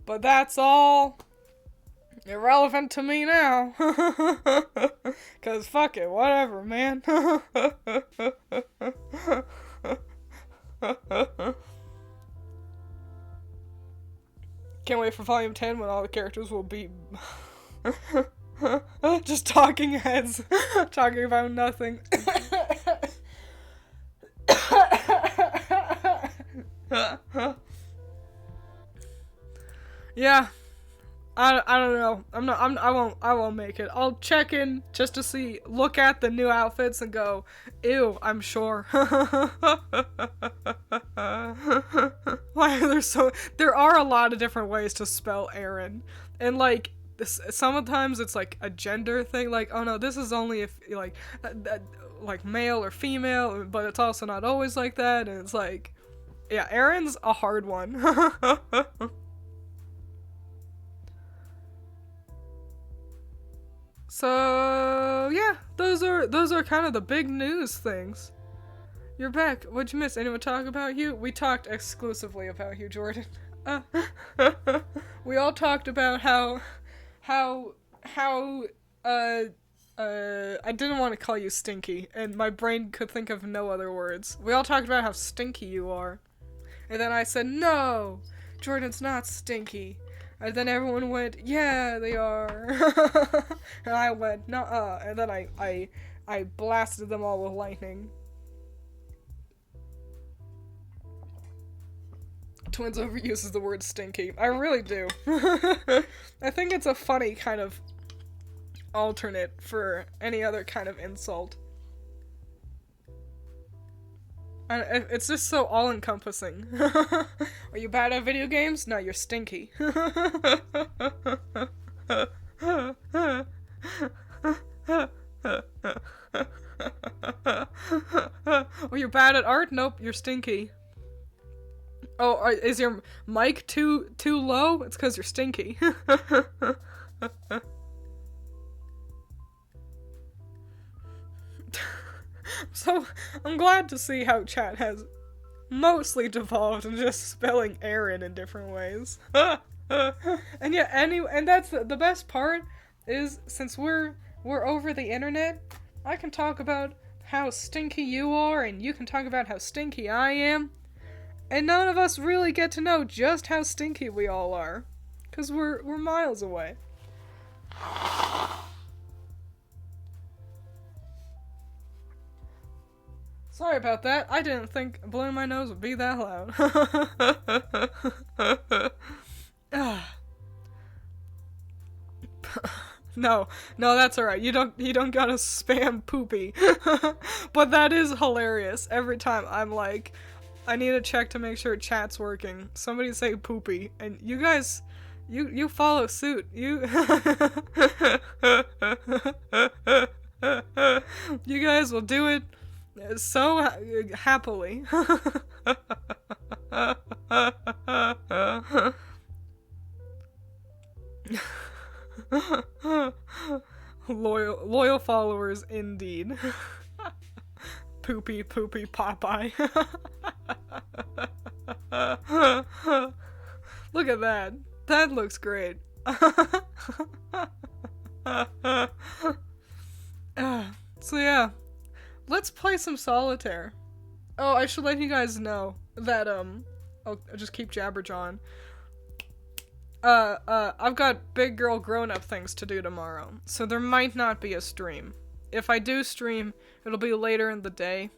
But that's all irrelevant to me now. Cause fuck it, whatever, man. Can't wait for Volume 10 when all the characters will be just talking heads, talking about nothing. Yeah, I don't know. I won't make it. I'll check in just to see, look at the new outfits and go, ew, I'm sure. Why are there are a lot of different ways to spell Aaron. And like, sometimes it's like a gender thing, like, oh no, this is only if, like male or female, but it's also not always like that, and it's like, yeah, Aaron's a hard one. So yeah, those are kind of the big news things. You're back. What'd you miss? Anyone talk about you? We talked exclusively about you, Jordan. We all talked about how I didn't want to call you stinky, and my brain could think of no other words. We all talked about how stinky you are. And then I said, no, Jordan's not stinky. And then everyone went, yeah, they are. And I went, nuh-uh. And then I blasted them all with lightning. Twiins overuses the word stinky. I really do. I think it's a funny kind of alternate for any other kind of insult. And it's just so all-encompassing. Are you bad at video games? No, you're stinky. Oh, you're bad at art? Nope, you're stinky. Oh, is your mic too low? It's because you're stinky. So, I'm glad to see how chat has mostly devolved into just spelling Aaron in different ways. And yeah, and that's the best part is, since we're over the internet, I can talk about how stinky you are, and you can talk about how stinky I am, and none of us really get to know just how stinky we all are, because we're miles away. Sorry about that. I didn't think blowing my nose would be that loud. No, that's alright. You don't gotta spam poopy. But that is hilarious. Every time I'm like, I need to check to make sure chat's working. Somebody say poopy, and you guys, you follow suit. You you guys will do it so happily. Loyal followers indeed. Poopy Popeye. Look at that. That looks great. So yeah, let's play some solitaire. Oh, I should let you guys know that I'll just keep jabberjawing. I've got big girl grown-up things to do tomorrow, so there might not be a stream. If I do stream, it'll be later in the day.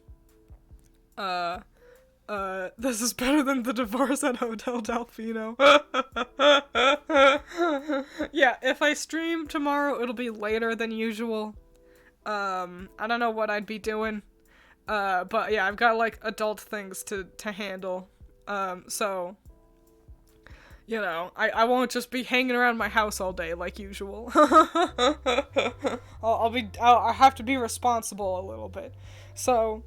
This is better than the divorce at Hotel Delfino. Yeah, if I stream tomorrow, it'll be later than usual. I don't know what I'd be doing. But yeah, I've got, like, adult things to handle. So, you know, I won't just be hanging around my house all day like usual. I'll have to be responsible a little bit. So,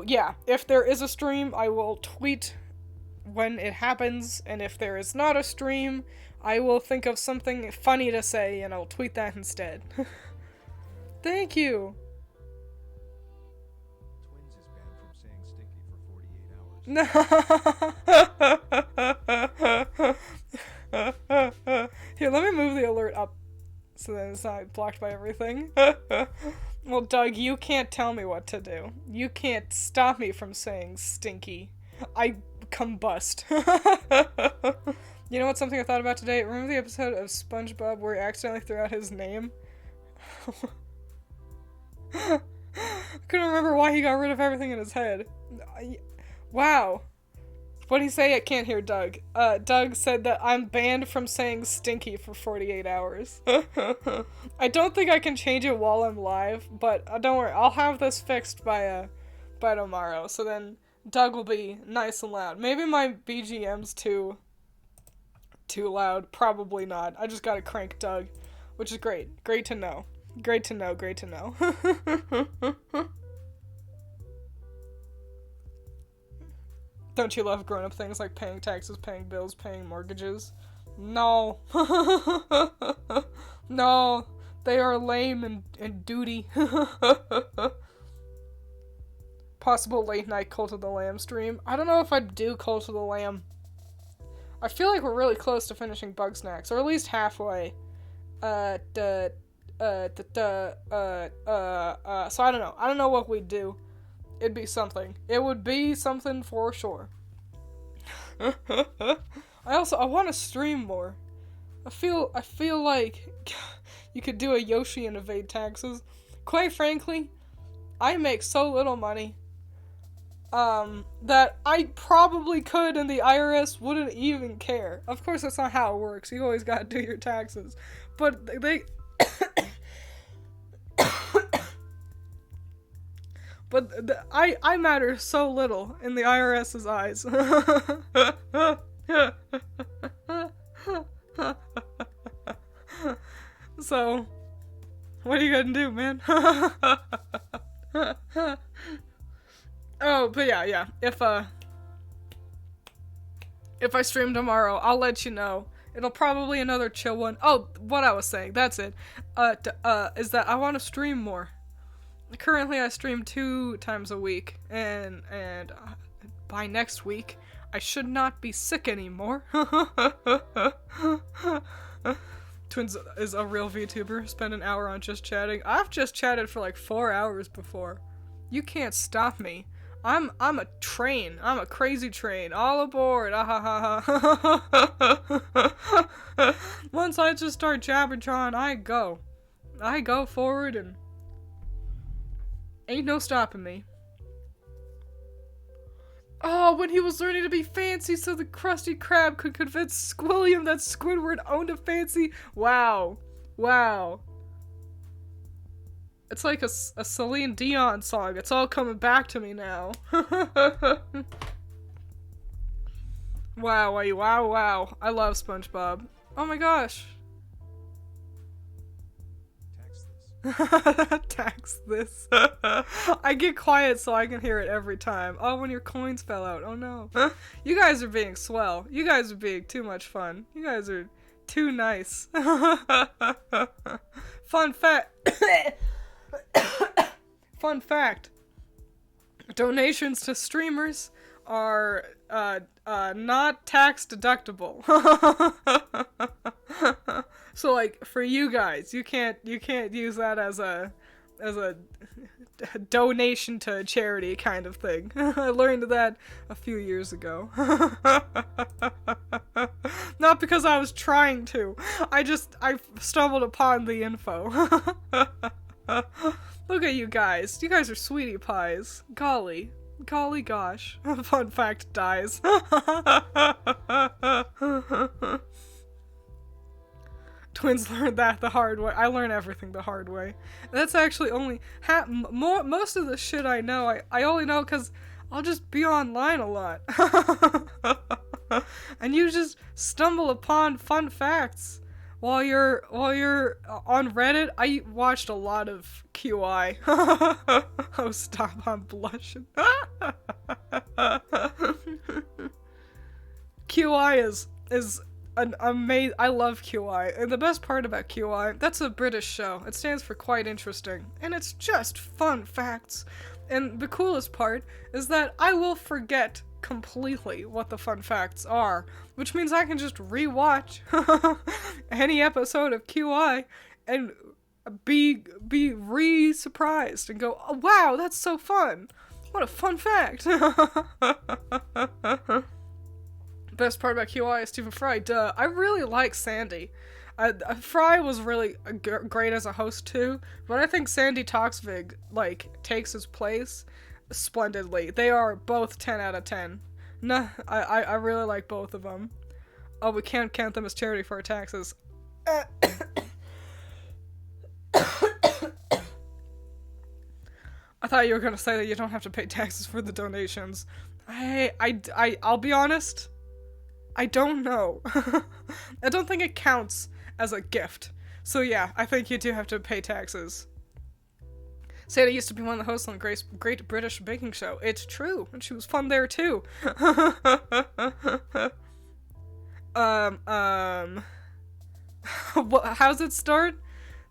yeah, if there is a stream, I will tweet when it happens, and if there is not a stream, I will think of something funny to say, and I'll tweet that instead. Thank you! Twiins is banned from saying stinky for 48 hours. Here, let me move the alert up so that it's not blocked by everything. Well, Doug, you can't tell me what to do. You can't stop me from saying stinky. I combust. You know what, something I thought about today? Remember the episode of SpongeBob where he accidentally threw out his name? I couldn't remember why he got rid of everything in his head. Wow. What'd he say? I can't hear Doug. Doug said that I'm banned from saying stinky for 48 hours. I don't think I can change it while I'm live, but don't worry, I'll have this fixed by tomorrow, so then Doug will be nice and loud. Maybe my BGM's too loud. Probably not. I just gotta crank Doug, which is great. Great to know. Great to know, great to know. Don't you love grown-up things like paying taxes, paying bills, paying mortgages? No. No. They are lame and duty. Possible late-night Cult of the Lamb stream. I don't know if I'd do Cult of the Lamb. I feel like we're really close to finishing Bugsnax, or at least halfway. So I don't know. I don't know what we'd do. It'd be something. It would be something for sure. I want to stream more. I feel like you could do a Yoshi and evade taxes. Quite frankly, I make so little money that I probably could and the IRS wouldn't even care. Of course, that's not how it works. You always gotta do your taxes. But they... But I matter so little in the IRS's eyes. So, what are you gonna do, man? Oh, but yeah. If I stream tomorrow, I'll let you know. It'll probably another chill one. Oh, what I was saying, that's it. Is that I want to stream more. Currently, I stream 2 times a week, and by next week, I should not be sick anymore. Twiins is a real VTuber. Spend an hour on just chatting. I've just chatted for like 4 hours before. You can't stop me. I'm a train. I'm a crazy train. All aboard. Once I just start jabbing jawing, I go forward and ain't no stopping me. Oh, when he was learning to be fancy so the Krusty Krab could convince Squilliam that Squidward owned a fancy... Wow. It's like a Celine Dion song. It's all coming back to me now. Wow. I love SpongeBob. Oh my gosh. Tax this. I get quiet so I can hear it every time. Oh, when your coins fell out. Oh no. You guys are being swell. You guys are being too much fun. You guys are too nice. Fun fact. Donations to streamers are not tax deductible. So like for you guys, you can't use that as a donation to a charity kind of thing. I learned that a few years ago. Not because I was trying to. I stumbled upon the info. Look at you guys. You guys are sweetie pies. Golly. Golly gosh. Fun fact dies. Twins learned that the hard way. I learn everything the hard way. That's actually only most of the shit I know. I only know because I'll just be online a lot. And you just stumble upon fun facts while you're on Reddit. I watched a lot of QI. Oh, stop! I'm blushing. QI is an amazing. I love QI, and the best part about QI, that's a British show. It stands for quite interesting, and it's just fun facts. And the coolest part is that I will forget completely what the fun facts are, which means I can just rewatch any episode of QI and be re-surprised and go, oh, wow, that's so fun. What a fun fact. Best part about QI is Stephen Fry. Duh. I really like Sandy. Fry was really great as a host too, but I think Sandy Toksvig, like, takes his place splendidly. They are both 10 out of 10. Nah, I really like both of them. Oh, we can't count them as charity for our taxes. I thought you were gonna say that you don't have to pay taxes for the donations. I'll be honest. I don't know. I don't think it counts as a gift. So yeah, I think you do have to pay taxes. Sada used to be one of the hosts on the Great British Baking Show. It's true, and she was fun there too. How's it start?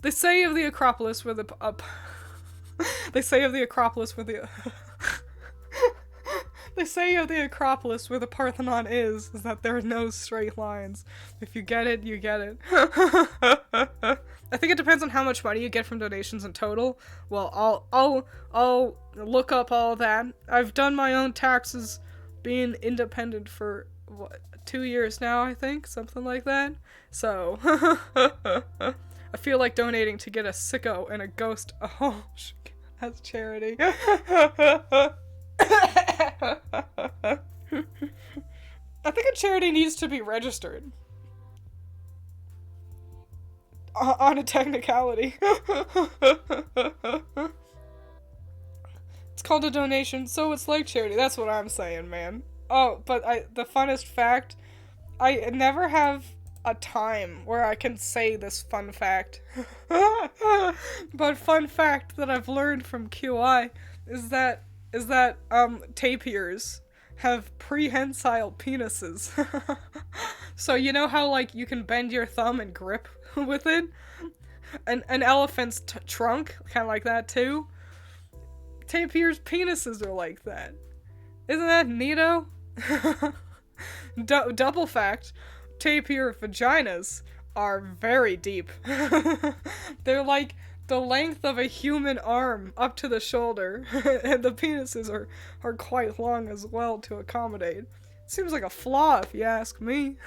They say of the Acropolis where the They say of the Acropolis where the They say of the Acropolis where the Parthenon is that there are no straight lines. If you get it, you get it. I think it depends on how much money you get from donations in total. Well, I'll look up all that. I've done my own taxes being independent for, 2 years now, I think? Something like that. So, I feel like donating to get a sicko and a ghost as charity. I think a charity needs to be registered. On a technicality. It's called a donation, so it's like charity. That's what I'm saying, man. Oh, but the funnest fact, I never have a time where I can say this fun fact. But fun fact that I've learned from QI is that tapirs have prehensile penises. So you know how, like, you can bend your thumb and grip with it? An elephant's trunk, kind of like that too. Tapirs' penises are like that. Isn't that neato? Double fact, tapir vaginas are very deep. They're like the length of a human arm up to the shoulder, and the penises are quite long as well to accommodate. Seems like a flaw if you ask me.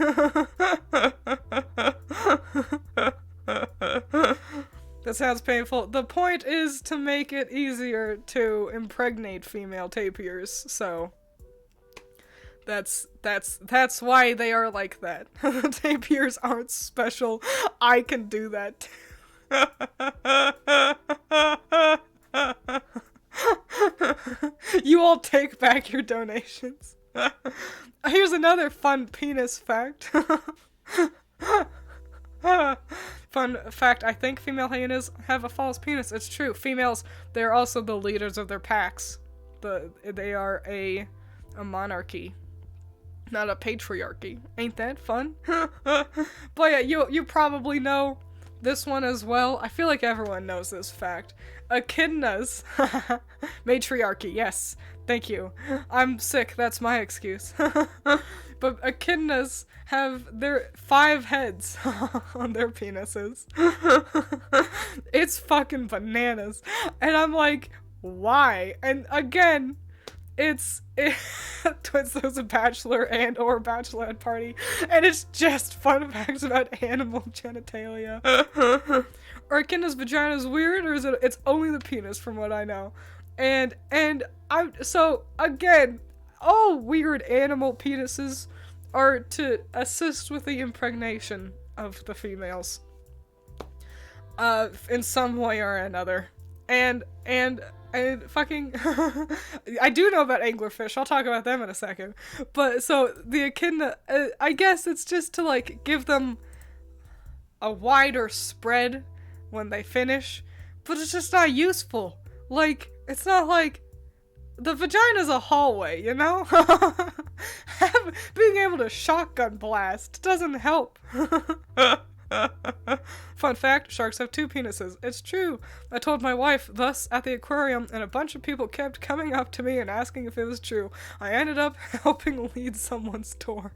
That sounds painful. The point is to make it easier to impregnate female tapirs, so that's why they are like that. Tapirs aren't special. I can do that too. You all take back your donations. Here's another fun penis fact. Fun fact, I think female hyenas have a false penis. It's true. Females, they're also the leaders of their packs. They are a monarchy, not a patriarchy. Ain't that fun? But yeah, you probably know this one as well. I feel like everyone knows this fact. Echidnas. Matriarchy, yes. Thank you. I'm sick, that's my excuse. But echidnas have their 5 heads on their penises. It's fucking bananas. And I'm like, why? And again, Twiins throws a bachelor and or bachelorette party, and it's just fun facts about animal genitalia. Are echidnas' vaginas weird, or is it's only the penis from what I know? And I'm so again, all weird animal penises are to assist with the impregnation of the females, in some way or another. And fucking I do know about anglerfish. I'll talk about them in a second. But so the echidna, I guess it's just to like give them a wider spread when they finish, but it's just not useful. Like, it's not like the vagina's a hallway, you know? Being able to shotgun blast doesn't help. Fun fact, sharks have 2 penises. It's true. I told my wife thus at the aquarium, and a bunch of people kept coming up to me and asking if it was true. I ended up helping lead someone's tour.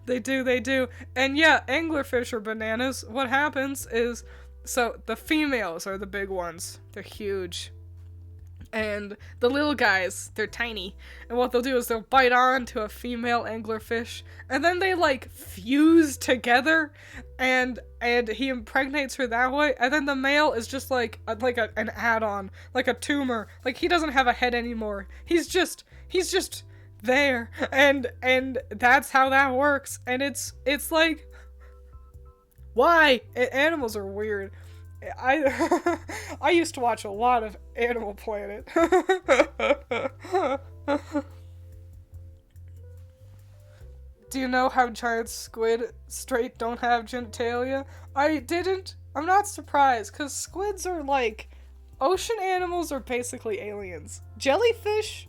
They do. And yeah, anglerfish are bananas. What happens is, so the females are the big ones. They're huge. And the little guys, they're tiny. And what they'll do is they'll bite on to a female anglerfish, and then they like fuse together, and he impregnates her that way. And then the male is just like an add-on, like a tumor. Like, he doesn't have a head anymore. He's just there, and that's how that works. And it's like, why? Animals are weird. I used to watch a lot of Animal Planet. Do you know how giant squid straight don't have genitalia? I didn't. I'm not surprised, because squids are like, ocean animals are basically aliens. Jellyfish,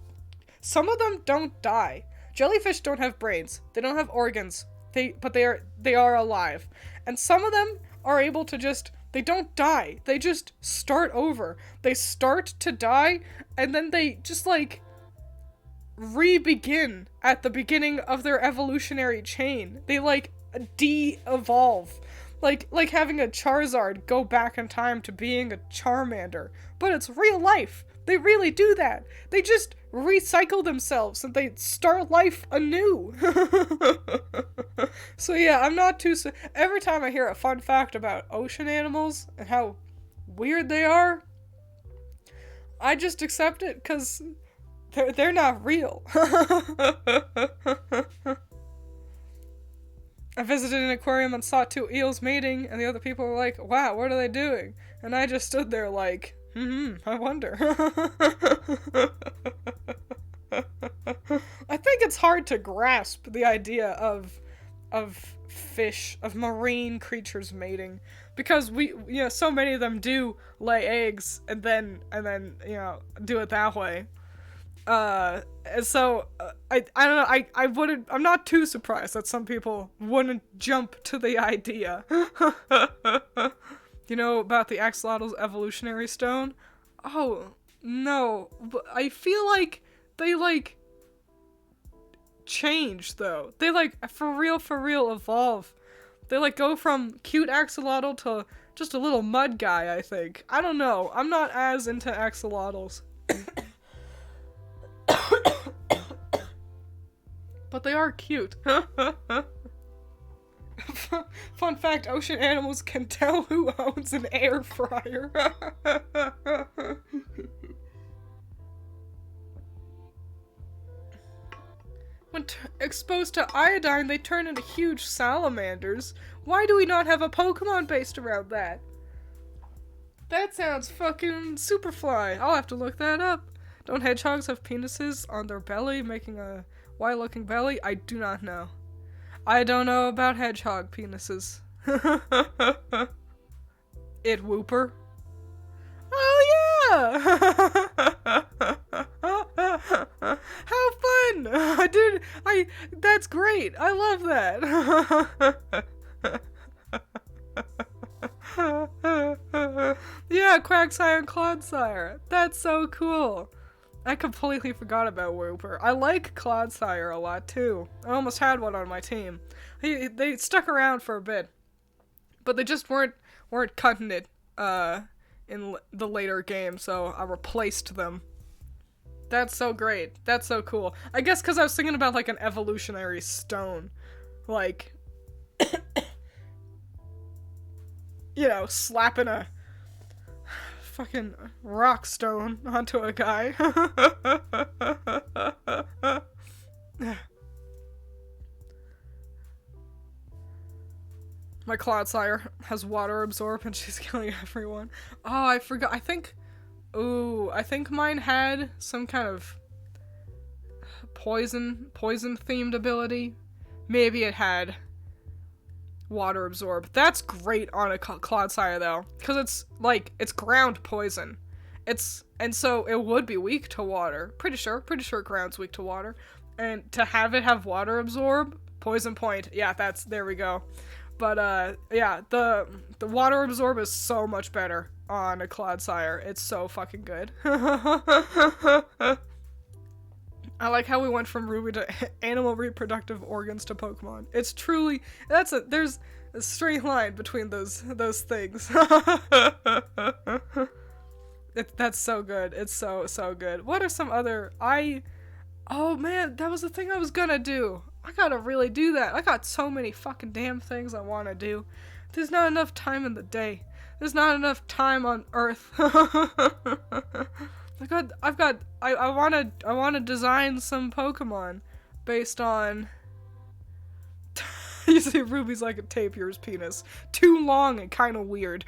some of them don't die. Jellyfish don't have brains. They don't have organs. But they are alive. And some of them are able to just, they don't die. They just start over. They start to die, and then they just, like, re-begin at the beginning of their evolutionary chain. They, like, de-evolve. Like having a Charizard go back in time to being a Charmander. But it's real life. They really do that. They just recycle themselves and they start life anew. So yeah, I'm not too... Every time I hear a fun fact about ocean animals and how weird they are, I just accept it because they're not real. I visited an aquarium and saw 2 eels mating, and the other people were like, wow, what are they doing? And I just stood there like, I wonder. I think it's hard to grasp the idea of fish, of marine creatures mating, because so many of them do lay eggs and then do it that way. And so I don't know. I'm not too surprised that some people wouldn't jump to the idea. You know about the axolotl's evolutionary stone? Oh, no. But I feel like they, like, change, though. They, like, for real evolve. They, like, go from cute axolotl to just a little mud guy, I think. I don't know. I'm not as into axolotls. But they are cute. Fun fact, ocean animals can tell who owns an air fryer. When exposed to iodine, they turn into huge salamanders. Why do we not have a Pokemon based around that? That sounds fucking Superfly. I'll have to look that up. Don't hedgehogs have penises on their belly, making a white-looking belly? I do not know. I don't know about hedgehog penises. It whooper. Oh yeah! How fun! That's great. I love that. Yeah, Quagsire and Clodsire. That's so cool. I completely forgot about Whooper. I like Clodsire a lot too. I almost had one on my team. They stuck around for a bit, but they just weren't cutting it in the later game, so I replaced them. That's so great. That's so cool. I guess because I was thinking about like an evolutionary stone, like slapping a fucking rock stone onto a guy. My Clodsire has water absorb and she's killing everyone. Oh, I forgot. I think mine had some kind of poison themed ability. Maybe it had water absorb. That's great on a Clodsire though, because it's ground poison. And so it would be weak to water. Pretty sure ground's weak to water. And to have it have water absorb, poison point. Yeah, there we go. But yeah, the water absorb is so much better on a Clodsire. It's so fucking good. I like how we went from Ruby to animal reproductive organs to Pokemon. It's truly there's a straight line between those things. That's so good. It's so good. What are some other oh man, that was the thing I was gonna do. I gotta really do that. I got so many fucking damn things I wanna do. There's not enough time in the day. There's not enough time on Earth. I wanna design some Pokemon based on you see Ruby's like a tapir's penis. Too long and kinda weird.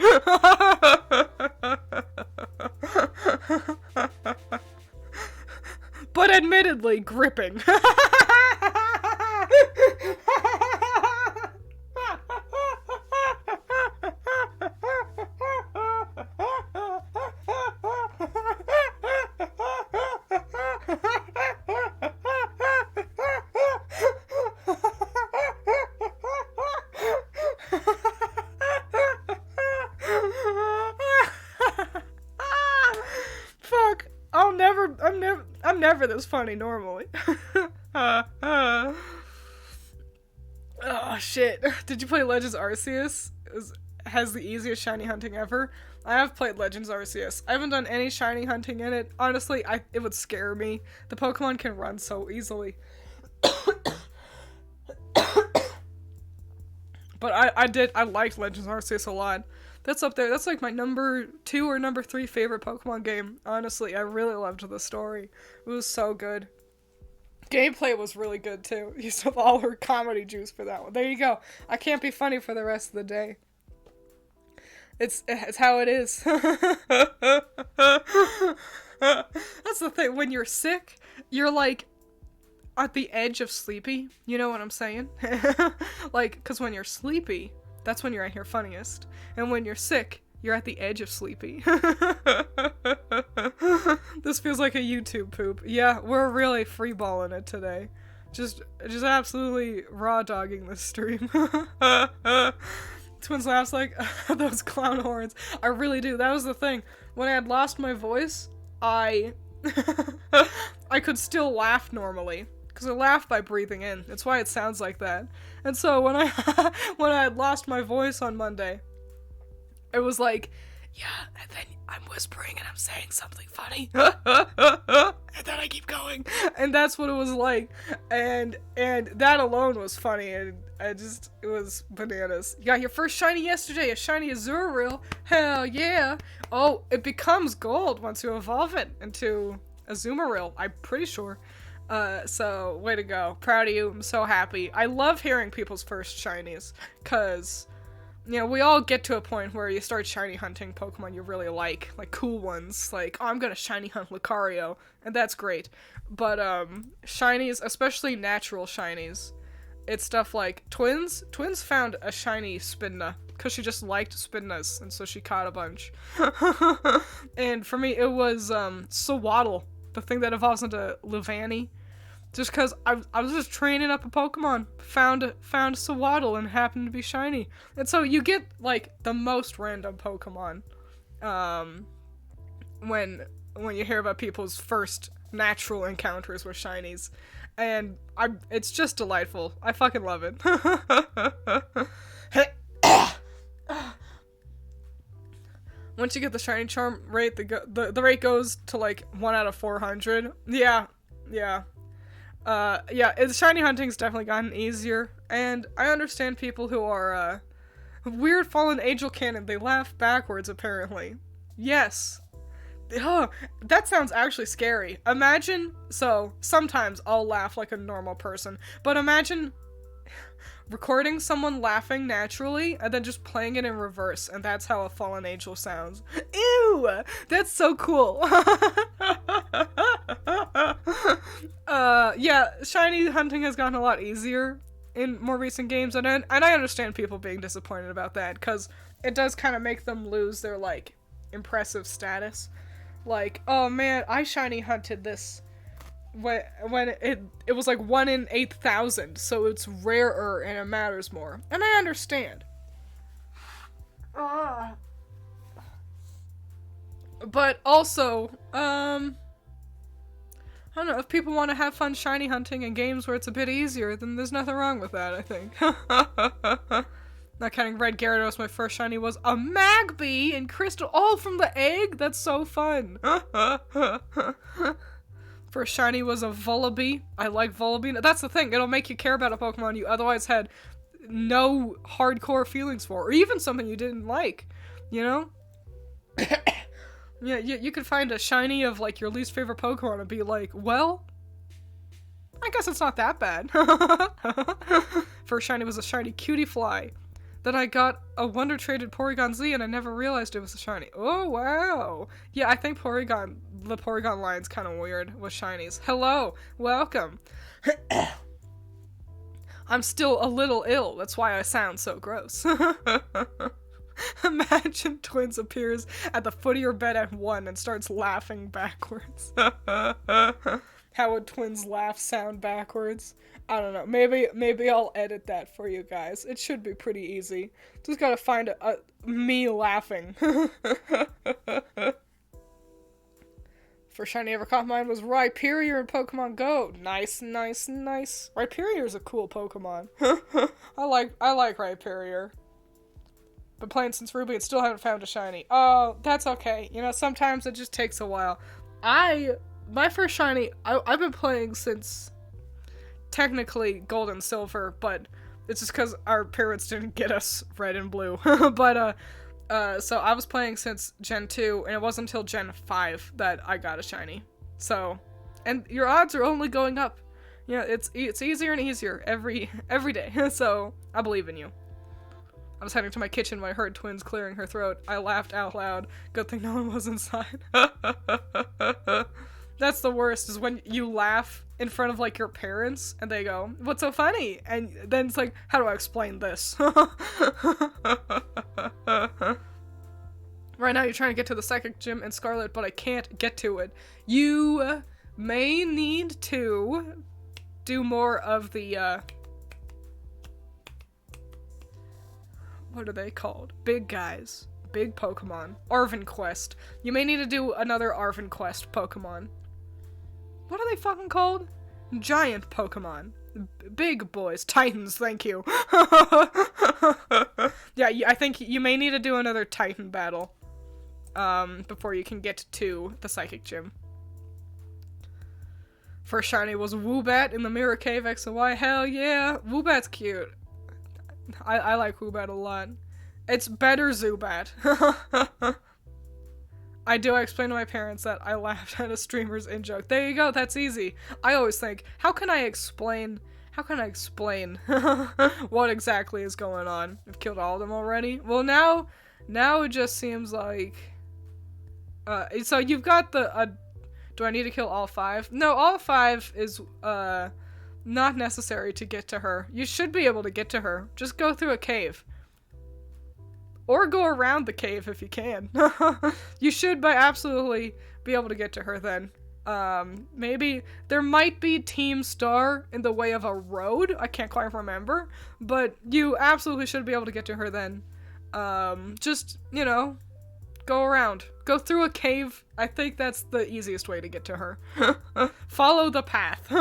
But admittedly gripping. Fuck. I'm never this funny normally. Oh shit. Did you play Legends Arceus? Has the easiest shiny hunting ever. I have played Legends Arceus. I haven't done any shiny hunting in it. Honestly, it would scare me. The Pokemon can run so easily. But I liked Legends Arceus a lot. That's up there. That's like my number 2 or number 3 favorite Pokemon game. Honestly, I really loved the story. It was so good. Gameplay was really good too. Used up all her comedy juice for that one. There you go. I can't be funny for the rest of the day. It's how it is. That's the thing. When you're sick, you're like at the edge of sleepy. You know what I'm saying? Like, because when you're sleepy, that's when you're at your funniest. And when you're sick, you're at the edge of sleepy. This feels like a YouTube poop. Yeah, we're really freeballing it today. Just absolutely raw dogging this stream. Twiins laughs like those clown horns. I really do. That was the thing. When I had lost my voice, I could still laugh normally. Because I laugh by breathing in. That's why it sounds like that. And so when I had lost my voice on Monday, it was like, yeah, and then I'm whispering and I'm saying something funny. And then I keep going. And that's what it was like. And that alone was funny. And it was bananas. You got your first shiny yesterday, a shiny Azurill. Hell yeah. Oh, it becomes gold once you evolve it into Azumarill, I'm pretty sure. So, way to go. Proud of you. I'm so happy. I love hearing people's first shinies, because, you know, we all get to a point where you start shiny hunting Pokemon you really like cool ones, like, oh, I'm gonna shiny hunt Lucario, and that's great. But, shinies, especially natural shinies, it's stuff like Twiins. Twiins found a shiny Spinda, because she just liked Spindas, and so she caught a bunch. And for me, it was, Sawaddle, the thing that evolves into Levani. Just because I was just training up a Pokemon, found Sawaddle and happened to be shiny. And so you get, like, the most random Pokemon, when you hear about people's first natural encounters with shinies. And it's just delightful. I fucking love it. Once you get the shiny charm rate, the rate goes to, like, 1 out of 400. Yeah. Shiny hunting's definitely gotten easier, and I understand people who are, weird fallen angel canon. They laugh backwards, apparently. Yes. Oh, that sounds actually scary. Imagine, so sometimes I'll laugh like a normal person, but imagine recording someone laughing naturally and then just playing it in reverse, and that's how a fallen angel sounds. Ew! That's so cool. Yeah, shiny hunting has gotten a lot easier in more recent games, and I understand people being disappointed about that, because it does kind of make them lose their, like, impressive status. Like, oh man, I shiny hunted this when it was like 1 in 8,000, so it's rarer and it matters more. And I understand. But also, I don't know, if people want to have fun shiny hunting in games where it's a bit easier, then there's nothing wrong with that, I think. Not counting Red Gyarados, my first shiny was a Magby in Crystal, all from the egg? That's so fun. First shiny was a Vullaby. I like Vullaby. That's the thing, it'll make you care about a Pokemon you otherwise had no hardcore feelings for, or even something you didn't like, you know? Yeah, you could find a shiny of, like, your least favorite Pokemon and be like, well, I guess it's not that bad. First shiny was a shiny Cutiefly. Then I got a Wonder Traded Porygon Z and I never realized it was a shiny. Oh, wow. Yeah, I think the Porygon line's kind of weird with shinies. Hello, welcome. I'm still a little ill, that's why I sound so gross. Imagine Twiins appears at the foot of your bed at 1 and starts laughing backwards. How would Twiins laugh sound backwards? I don't know. Maybe I'll edit that for you guys. It should be pretty easy. Just gotta find me laughing. First shiny I ever caught mine was Rhyperior in Pokemon Go. Nice, nice, nice. Rhyperior's a cool Pokemon. I like Rhyperior. Been playing since Ruby and still haven't found a shiny. Oh, that's okay. You know, sometimes it just takes a while. My first shiny, I've been playing since technically Gold and Silver, but it's just because our parents didn't get us Red and Blue. But, so I was playing since Gen 2, and it wasn't until Gen 5 that I got a shiny. So, and your odds are only going up. You know, it's easier and easier every day. So, I believe in you. I was heading to my kitchen when I heard Twiins clearing her throat. I laughed out loud. Good thing no one was inside. That's the worst, is when you laugh in front of, like, your parents, and they go, "What's so funny?" And then it's like, how do I explain this? Right now you're trying to get to the Psychic Gym in Scarlet, but I can't get to it. You may need to do more of the, what are they called? Big guys. Big Pokemon. Arven Quest. You may need to do another Arven Quest Pokemon. What are they fucking called? Giant Pokemon. Big boys. Titans, thank you. Yeah, I think you may need to do another Titan battle. Before you can get to the Psychic Gym. First shiny was Woobat in the Mirror Cave X and Y. Hell yeah! Woobat's cute. I like Woobat a lot. It's better Zubat. I explain to my parents that I laughed at a streamer's in-joke. There you go, that's easy. I always think, how can I explain what exactly is going on? I've killed all of them already? Well, now it just seems like... so you've got the... do I need to kill all 5? No, all 5 is, not necessary to get to her. You should be able to get to her. Just go through a cave. Or go around the cave if you can. You should absolutely be able to get to her then. Maybe there might be Team Star in the way of a road. I can't quite remember. But you absolutely should be able to get to her then. Just, you know, go around. Go through a cave. I think that's the easiest way to get to her. Follow the path.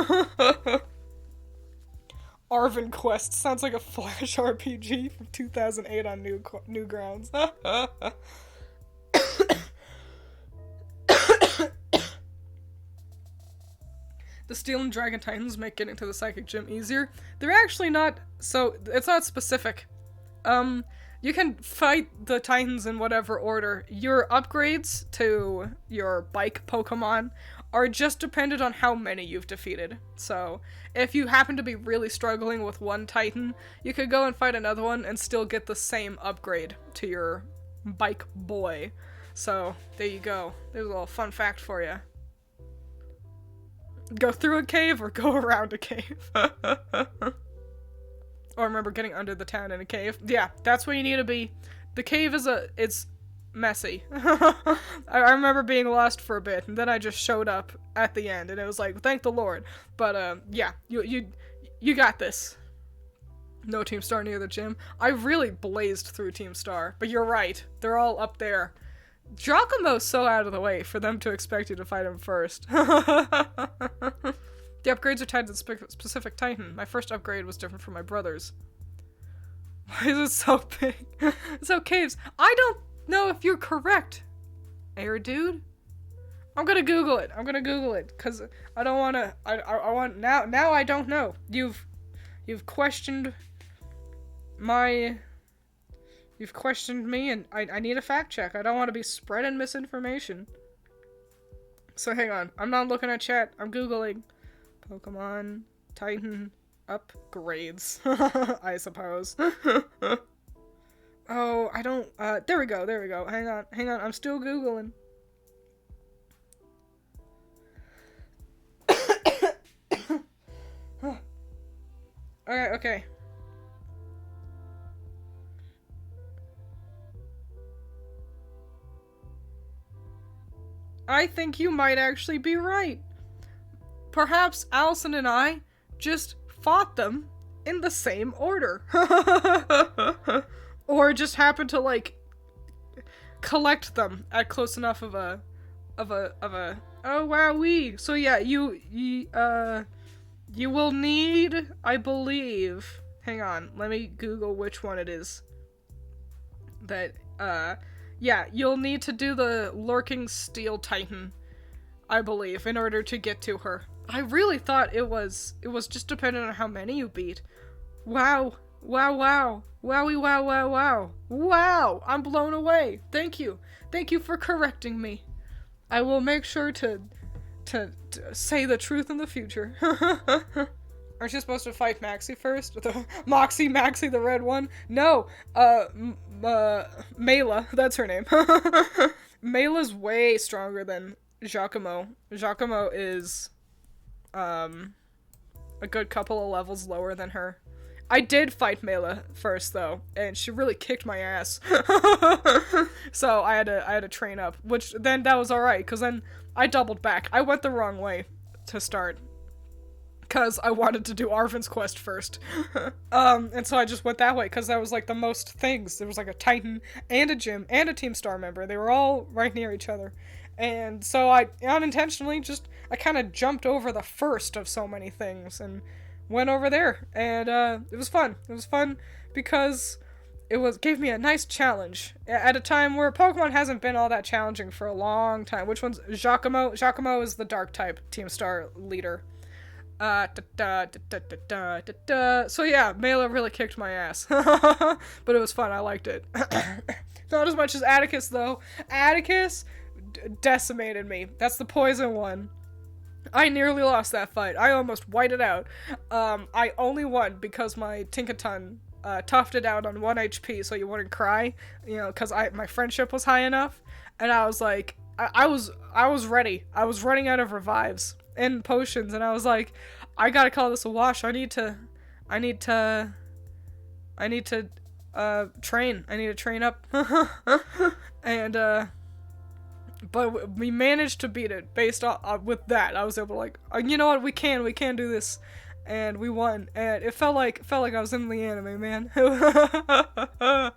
Arven Quest sounds like a Flash RPG from 2008 on Newgrounds. The Steel and Dragon Titans make getting to the Psychic Gym easier. They're actually not, so it's not specific. You can fight the Titans in whatever order. Your upgrades to your bike Pokemon are just dependent on how many you've defeated. So, if you happen to be really struggling with one Titan, you could go and fight another one and still get the same upgrade to your bike boy. So, there you go. There's a little fun fact for you. Go through a cave or go around a cave. Or remember getting under the town in a cave. Yeah, that's where you need to be. The cave it's messy. I remember being lost for a bit, and then I just showed up at the end, and it was like, thank the Lord. But, yeah, you got this. No Team Star near the gym. I really blazed through Team Star, but you're right. They're all up there. Giacomo's so out of the way for them to expect you to fight him first. The upgrades are tied to the specific Titan. My first upgrade was different from my brother's. Why is it so big? So caves. I don't know if you're correct, Air Dude. I'm gonna Google it. Cause I don't wanna. I want now. I don't know. You've questioned my. You've questioned me, and I need a fact check. I don't want to be spreading misinformation. So hang on. I'm not looking at chat. I'm Googling. Pokemon Titan upgrades, I suppose. Oh, I don't, there we go. Hang on, I'm still Googling. Okay. I think you might actually be right. Perhaps Allison and I just fought them in the same order. Or just happened to, like, collect them at close enough of a oh wowee. So yeah, you will need, I believe, hang on, let me Google which one it is. That, yeah, you'll need to do the Lurking Steel Titan, I believe, in order to get to her. I really thought it was just dependent on how many you beat. Wow. Wowie wow. Wow, I'm blown away. Thank you for correcting me. I will make sure to say the truth in the future. Aren't you supposed to fight Maxie first? The Maxie, the red one? No, Mela, that's her name. Mela's way stronger than Giacomo. Giacomo is, a good couple of levels lower than her. I did fight Mela first, though, and she really kicked my ass. So I had to train up, which then that was alright, because then I doubled back. I went the wrong way to start, because I wanted to do Arven's quest first. And so I just went that way, because that was, like, the most things. There was, like, a Titan, and a gym, and a Team Star member. They were all right near each other. And so I unintentionally I kind of jumped over the first of so many things, and went over there, and it was fun. It was fun because it gave me a nice challenge at a time where Pokemon hasn't been all that challenging for a long time. Which one's Giacomo? Giacomo is the Dark type Team Star leader. So yeah, Mela really kicked my ass, but it was fun. I liked it. Not as much as Atticus though. Atticus decimated me. That's the poison one. I nearly lost that fight. I almost whited it out. I only won because my Tinkaton toughed it out on 1 HP so you wouldn't cry, because my friendship was high enough, and I was like, I was ready. I was running out of revives and potions, and I was like, I gotta call this a wash. I need to train. I need to train up. And, but we managed to beat it based on with that. I was able to, like, you know what, we can do this, and we won. And it felt like I was in the anime, man. I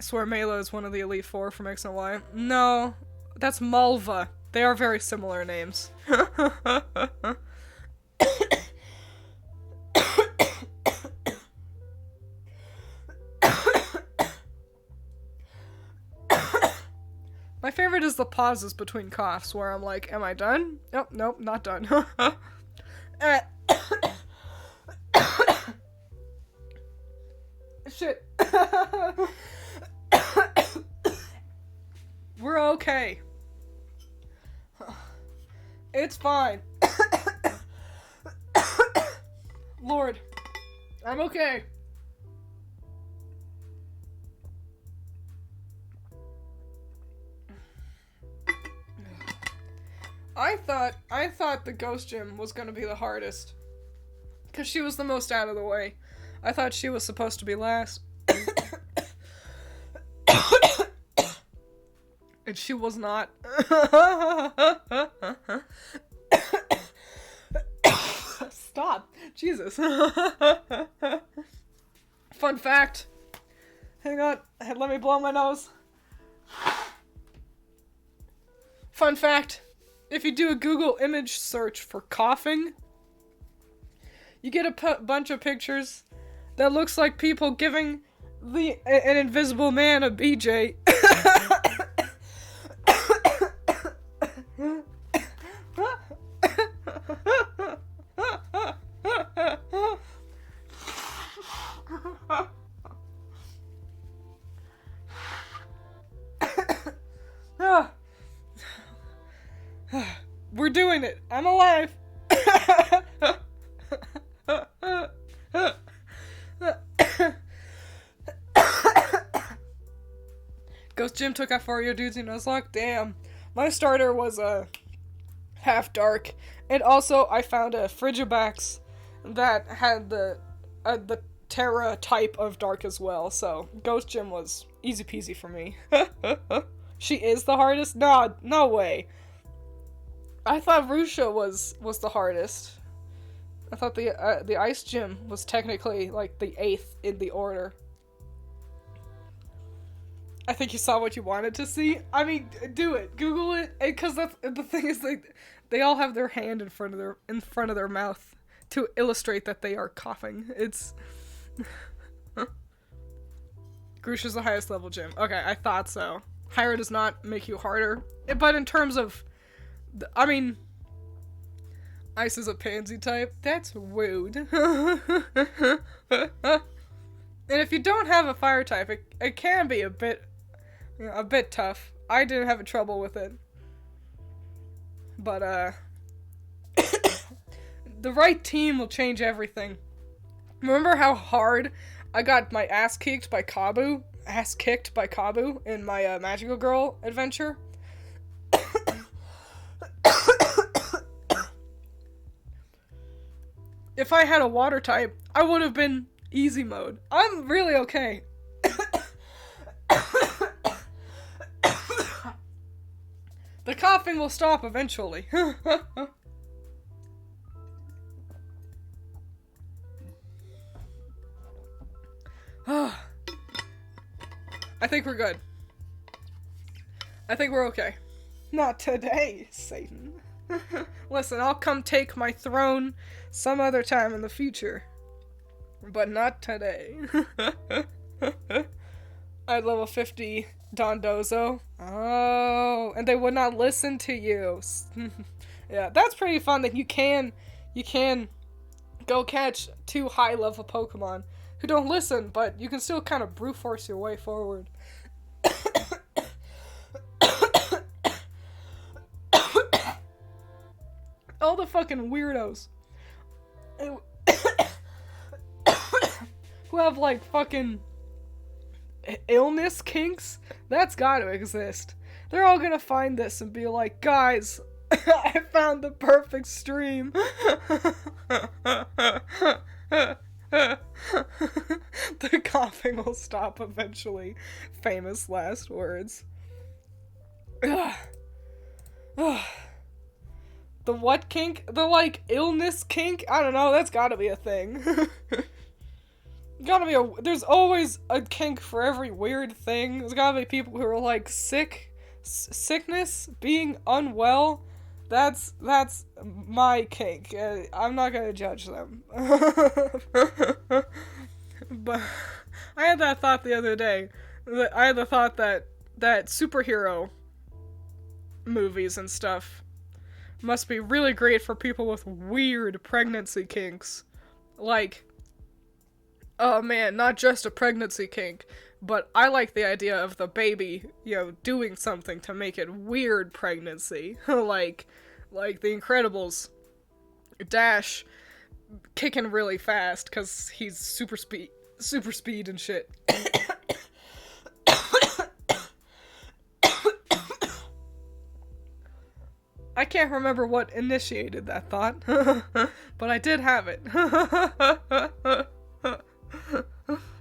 swear Mela is one of the Elite Four from X and Y. No, that's Malva. They are very similar names. My favorite is the pauses between coughs where I'm like, am I done? Nope, not done. shit. We're okay. It's fine. Lord, I'm okay. I thought the ghost gym was gonna be the hardest. Cause she was the most out of the way. I thought she was supposed to be last. And she was not. Stop. Jesus. Fun fact. Hang on. Let me blow my nose. Fun fact. If you do a Google image search for coughing, you get a bunch of pictures that looks like people giving an invisible man a BJ. We're doing it. I'm alive. Ghost Jim took out 4 of your dudes in Nuzlocke. Damn. My starter was half dark. And also I found a Frigibax that had the Terra type of dark as well. So Ghost Jim was easy peasy for me. She is the hardest? No way. I thought Rusha was the hardest. I thought the Ice Gym was technically like the 8th in the order. I think you saw what you wanted to see. I mean, do it. Google it, because the thing is, they all have their hand in front of their mouth to illustrate that they are coughing. It's Grusha's the highest level gym. Okay, I thought so. Higher does not make you harder, but in terms of, I mean, Ice is a pansy type. That's rude. And if you don't have a fire type, it can be a bit tough. I didn't have trouble with it, but the right team will change everything. Remember how hard I got my ass kicked by Kabu in my Magical Girl adventure? If I had a water type, I would have been easy mode. I'm really okay. The coughing will stop eventually. I think we're good. I think we're okay. Not today, Satan. Listen, I'll come take my throne some other time in the future. But not today. I'd level 50 Dondozo. Oh, and they would not listen to you. Yeah, that's pretty fun that you can go catch 2 high level Pokemon who don't listen, but you can still kind of brute force your way forward. All the fucking weirdos who have like fucking illness kinks, that's gotta exist. They're all gonna find this and be like, guys, I found the perfect stream. The coughing will stop eventually. Famous last words. The what kink? The, like, illness kink? I don't know, that's gotta be a thing. There's always a kink for every weird thing. There's gotta be people who are, like, sickness, being unwell. That's my kink. I'm not gonna judge them. But I had that thought the other day. I had the thought that superhero movies and stuff must be really great for people with weird pregnancy kinks. Like Oh man, not just a pregnancy kink, but I like the idea of the baby, doing something to make it weird pregnancy. like the Incredibles. Dash kicking really fast because he's super speed and shit. I can't remember what initiated that thought, but I did have it.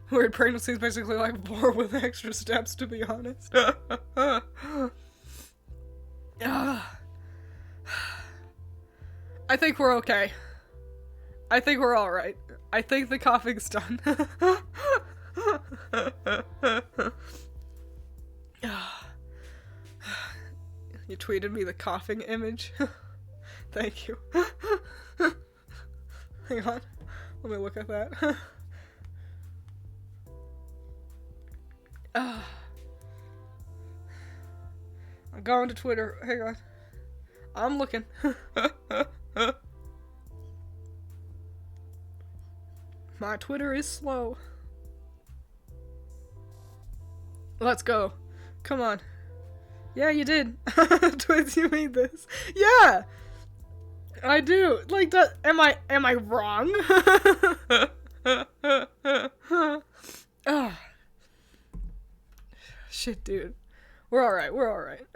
Weird pregnancy is basically like 4 with extra steps, to be honest. I think we're okay. I think we're alright. I think the coughing's done. You tweeted me the coughing image. Thank you. Hang on. Let me look at that. I'm going to Twitter. Hang on. I'm looking. My Twitter is slow. Let's go. Come on. Yeah, you did. Twiins, you made this. Yeah! I do. Like, am I wrong? Oh. Shit, dude. We're alright, we're alright.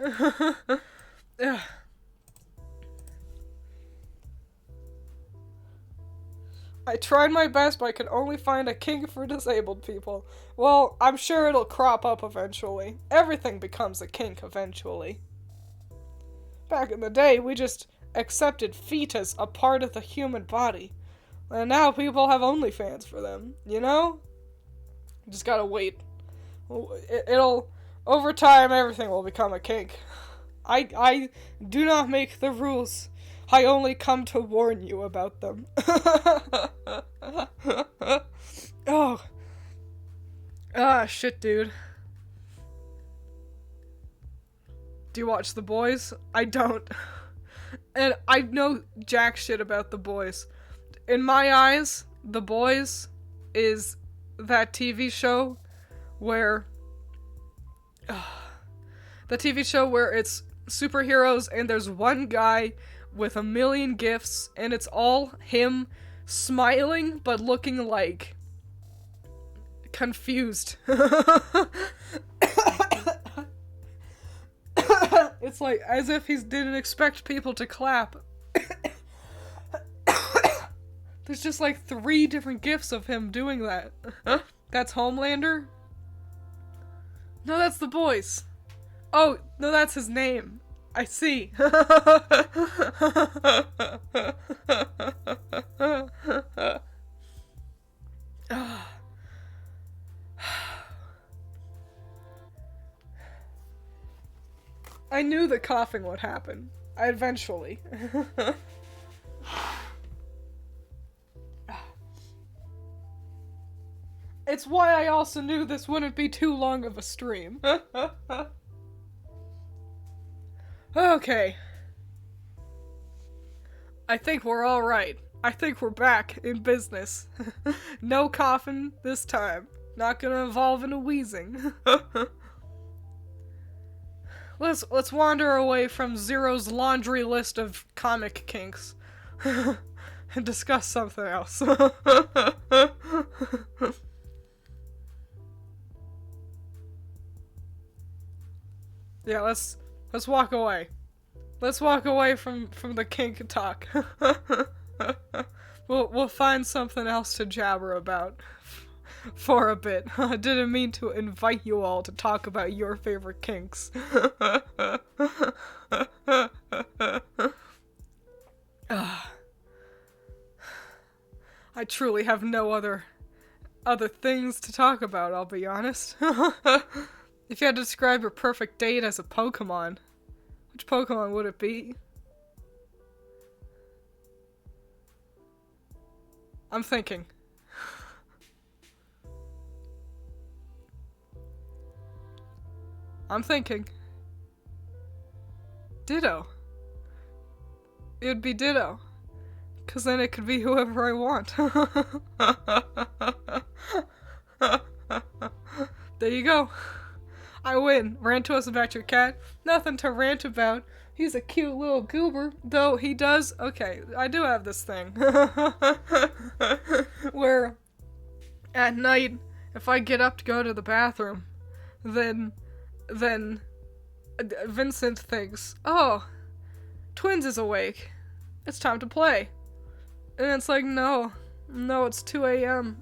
I tried my best, but I could only find a kink for disabled people. Well, I'm sure it'll crop up eventually. Everything becomes a kink eventually. Back in the day, we just accepted feet as a part of the human body. And now people have OnlyFans for them, you know? Just gotta wait. Over time, everything will become a kink. I do not make the rules. I only come to warn you about them. Oh. Ah, shit, dude. Do you watch The Boys? I don't. And I know jack shit about The Boys. In my eyes, The Boys is that TV show where... the TV show where it's superheroes and there's one guy with a million gifts and it's all him smiling but looking like confused. It's like as if he didn't expect people to clap. There's just like 3 different gifs of him doing that. That's Homelander? No, that's The Boys. Oh, no, that's his name. I see. I knew the coughing would happen. Eventually. It's why I also knew this wouldn't be too long of a stream. Okay. I think we're alright. I think we're back in business. No coughing this time. Not gonna involve in a wheezing. Let's wander away from Zero's laundry list of comic kinks. And discuss something else. Yeah, let's walk away. Let's walk away from the kink talk. We'll find something else to jabber about for a bit. I didn't mean to invite you all to talk about your favorite kinks. I truly have no other things to talk about, I'll be honest. If you had to describe your perfect date as a Pokemon, which Pokemon would it be? I'm thinking. Ditto. It would be Ditto. Cause then it could be whoever I want. you go. I win. Rant to us about your cat. Nothing to rant about. He's a cute little goober, though he does. Okay, I do have this thing where at night, if I get up to go to the bathroom, then Vincent thinks, oh, Twiins is awake. It's time to play. And it's like, no, it's 2 a.m.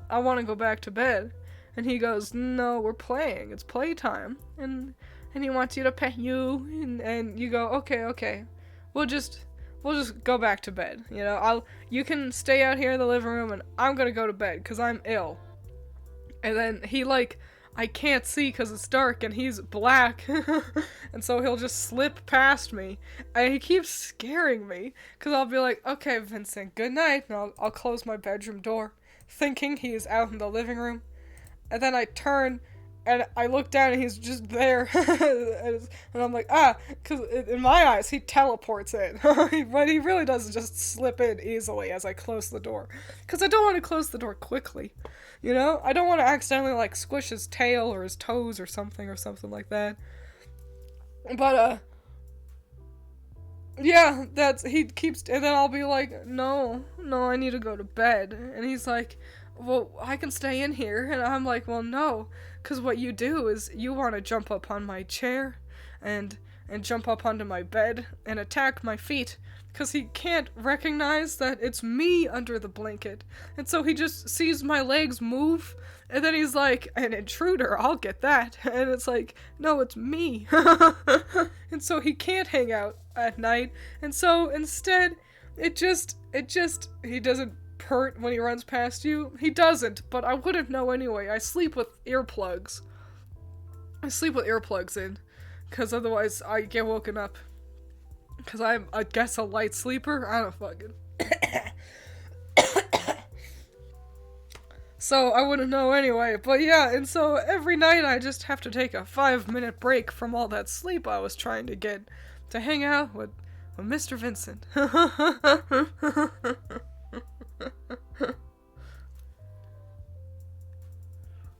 I want to go back to bed. And he goes, no, we're playing. It's playtime. And he wants you to pet you. And you go, okay. We'll just go back to bed. You know, you can stay out here in the living room and I'm gonna go to bed because I'm ill. And then he I can't see because it's dark and he's black. And so he'll just slip past me. And he keeps scaring me because I'll be like, okay, Vincent, good night. And I'll close my bedroom door thinking he is out in the living room. And then I turn and I look down and he's just there. And I'm like, because in my eyes, he teleports in. But he really doesn't just slip in easily as I close the door. Because I don't want to close the door quickly. You know? I don't want to accidentally, squish his tail or his toes or something like that. But, yeah, he keeps, and then I'll be like, no, I need to go to bed. And he's like, well, I can stay in here. And I'm like, well, no, because what you do is you want to jump up on my chair and jump up onto my bed and attack my feet because he can't recognize that it's me under the blanket. And so he just sees my legs move and then he's like, an intruder, I'll get that. And it's like, no, it's me. And so he can't hang out at night. And so instead, he doesn't hurt when he runs past you. He doesn't, but I wouldn't know anyway. I sleep with earplugs. In, because otherwise I get woken up. Because I'm, I guess, a light sleeper? I don't fucking... So I wouldn't know anyway. But yeah, and so every night I just have to take a 5-minute break from all that sleep I was trying to get to hang out with Mr. Vincent.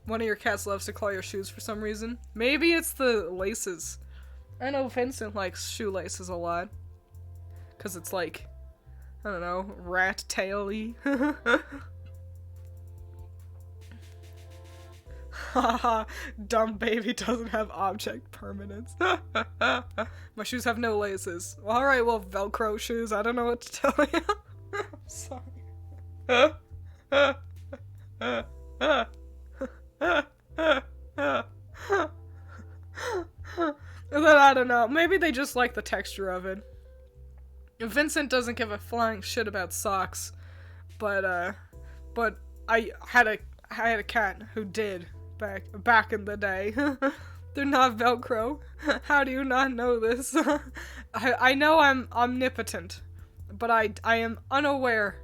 One of your cats loves to claw your shoes for some reason. Maybe it's the laces. I know Vincent likes shoelaces a lot. Because it's I don't know, rat-tail-y. Haha, dumb baby doesn't have object permanence. My shoes have no laces. Well, alright, well, Velcro shoes, I don't know what to tell you. I'm sorry. And then, I don't know, maybe they just like the texture of it. Vincent doesn't give a flying shit about socks, but I had a cat who did back in the day. They're not Velcro. How do you not know this? I know I'm omnipotent, but I am unaware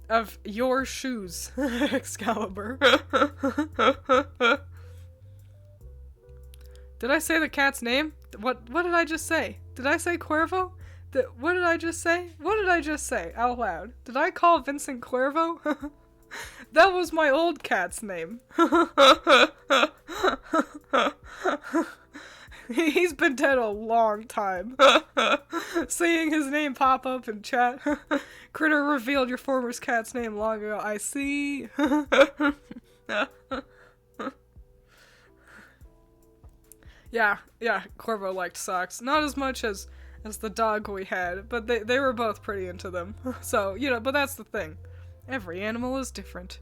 of your shoes, Excalibur. Did I say the cat's name? What did I just say? Did I say Cuervo? What did I just say? What did I just say out loud? Did I call Vincent Cuervo? That was my old cat's name. He's been dead a long time. Seeing his name pop up in chat. Critter revealed your former cat's name long ago. I see. Yeah, Corvo liked socks. Not as much as the dog we had, but they were both pretty into them. So, but that's the thing. Every animal is different.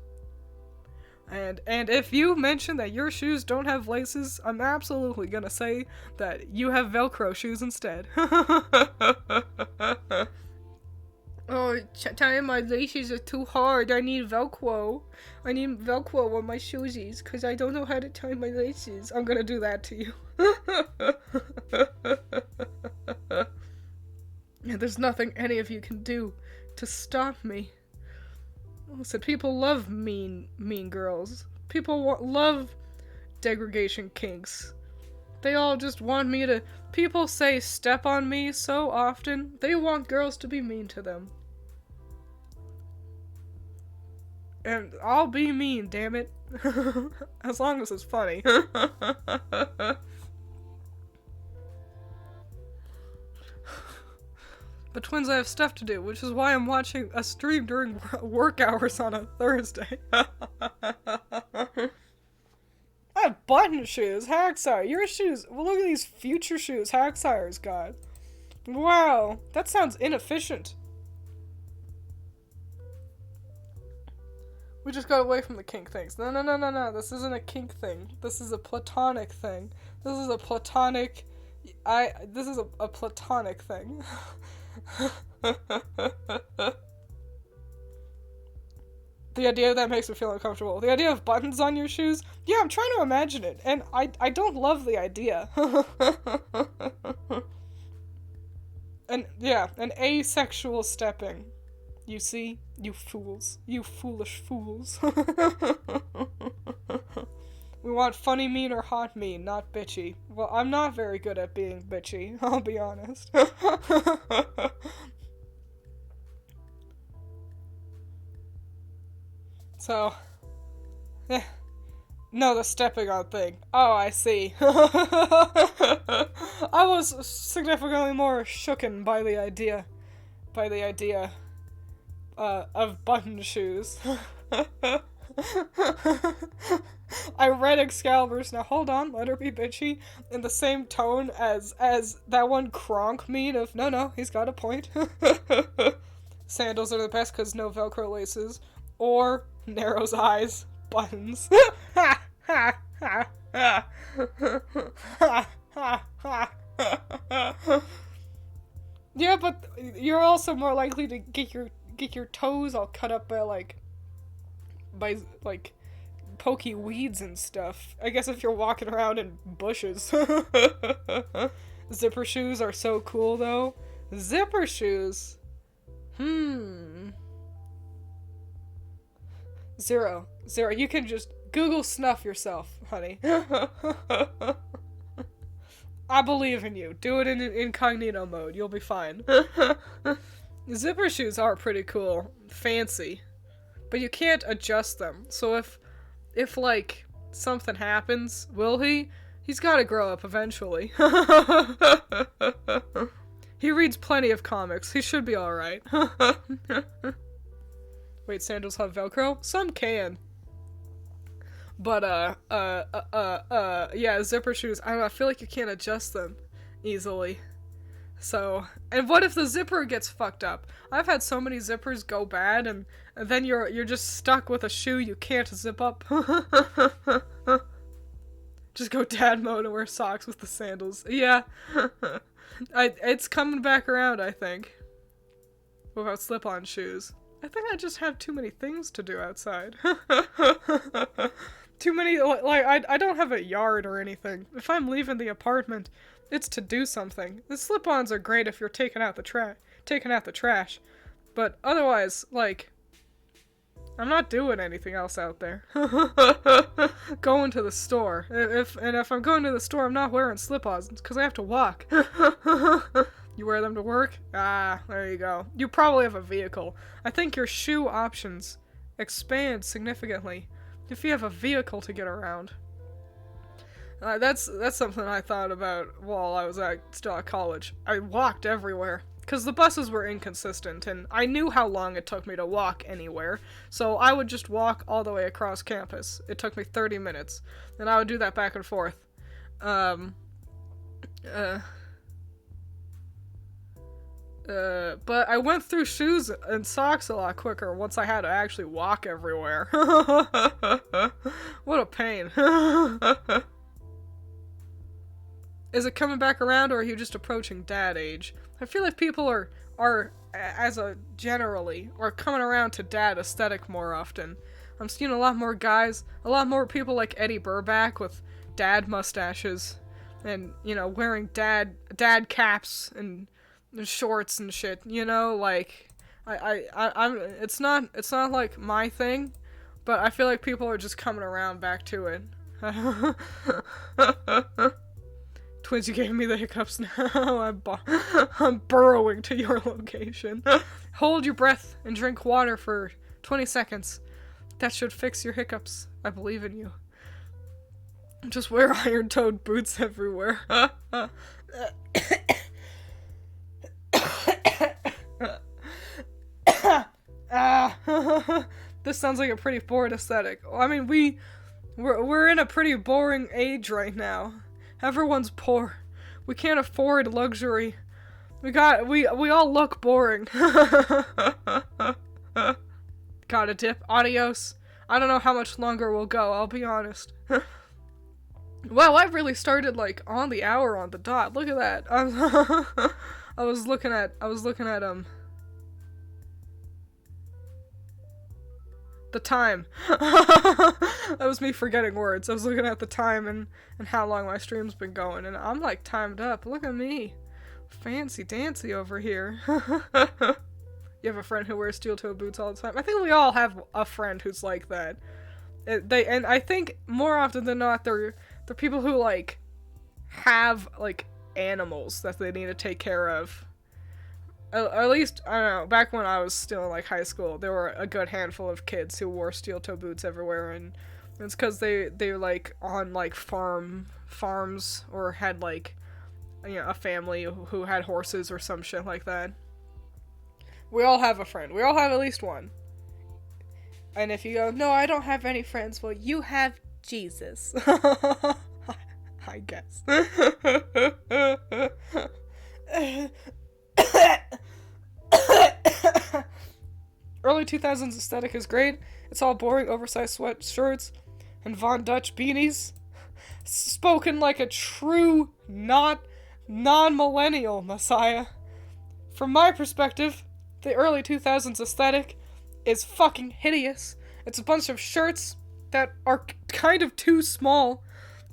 And if you mention that your shoes don't have laces, I'm absolutely gonna say that you have Velcro shoes instead. Oh, tying my laces are too hard. I need Velcro. I need Velcro on my shoesies because I don't know how to tie my laces. I'm gonna do that to you. And there's nothing any of you can do to stop me. Listen, people love mean girls. People love degradation kinks. They all just want me to... People say step on me so often. They want girls to be mean to them. And I'll be mean, damn it. As long as it's funny. But Twiins, I have stuff to do, which is why I'm watching a stream during work hours on a Thursday. I have button shoes, Hacksire. Your shoes. Well, look at these future shoes Hacksire's got. Wow, that sounds inefficient. We just got away from the kink things. No. This isn't a kink thing. This is a platonic thing. This is a platonic. This is a platonic thing. The idea of that makes me feel uncomfortable. The idea of buttons on your shoes? Yeah, I'm trying to imagine it, and I don't love the idea. And yeah, an asexual stepping. You see? You fools. You foolish fools. We want funny mean or hot mean, not bitchy. Well, I'm not very good at being bitchy, I'll be honest. So, no, the stepping on thing. Oh, I see. I was significantly more shooken by the idea of button shoes. I read Excalibur's, now hold on, let her be bitchy, in the same tone as that one Kronk meme of, no, he's got a point. Sandals are the best because no Velcro laces. Or Narrow's eyes, buttons. Yeah, but you're also more likely to get your toes all cut up by pokey weeds and stuff. I guess if you're walking around in bushes. Zipper shoes are so cool though. Zipper shoes. Zero. You can just Google snuff yourself, honey. I believe in you. Do it in incognito mode. You'll be fine. Zipper shoes are pretty cool. Fancy. But you can't adjust them. So if like, something happens, will he? He's gotta grow up eventually. He reads plenty of comics. He should be alright. Wait, sandals have Velcro? Some can. But, yeah, zipper shoes, I don't know, I feel like you can't adjust them easily. So, and what if the zipper gets fucked up? I've had so many zippers go bad, and then you're just stuck with a shoe you can't zip up. Just go dad mode and wear socks with the sandals. Yeah. It's coming back around, I think. Without slip-on shoes. I think I just have too many things to do outside. Too many, I don't have a yard or anything. If I'm leaving the apartment, it's to do something. The slip-ons are great if you're taking out the trash. But otherwise, I'm not doing anything else out there. Going to the store. If I'm going to the store, I'm not wearing slip-ons, because I have to walk. You wear them to work? Ah, there you go. You probably have a vehicle. I think your shoe options expand significantly if you have a vehicle to get around. That's something I thought about while I was still at college. I walked everywhere, because the buses were inconsistent, and I knew how long it took me to walk anywhere, so I would just walk all the way across campus. It took me 30 minutes, and I would do that back and forth. But I went through shoes and socks a lot quicker once I had to actually walk everywhere. What a pain. Is it coming back around, or are you just approaching dad age? I feel like people are coming around to dad aesthetic more often. I'm seeing a lot more guys, a lot more people like Eddie Burback with dad mustaches, and, wearing dad caps and shorts and shit, it's not like my thing, but I feel like people are just coming around back to it. Twiins, you gave me the hiccups now. I'm burrowing to your location. Hold your breath and drink water for 20 seconds. That should fix your hiccups. I believe in you. Just wear iron-toed boots everywhere. This sounds like a pretty bored aesthetic. I mean, we're in a pretty boring age right now. Everyone's poor. We can't afford luxury. We all look boring. Got a dip. Adios. I don't know how much longer we'll go, I'll be honest. Wow, I really started like on the hour on the dot. Look at that. I was looking at the time. That was me forgetting words. I was looking at the time and how long my stream's been going, and I'm like timed up. Look at me. Fancy dancy over here. You have a friend who wears steel-toe boots all the time? I think we all have a friend who's like that. And I think more often than not, they're people who like have like animals that they need to take care of. At least, I don't know, back when I was still in like high school, there were a good handful of kids who wore steel-toe boots everywhere, and it's because they're like on like farms or had like, you know, a family who had horses or some shit like that. We all have a friend. We all have at least one. And if you go, no, I don't have any friends, well, you have Jesus. I guess. Early 2000s aesthetic is great. It's all boring, oversized sweatshirts and Von Dutch beanies. Spoken like a true, non-millennial messiah. From my perspective, the early 2000s aesthetic is fucking hideous. It's a bunch of shirts that are kind of too small,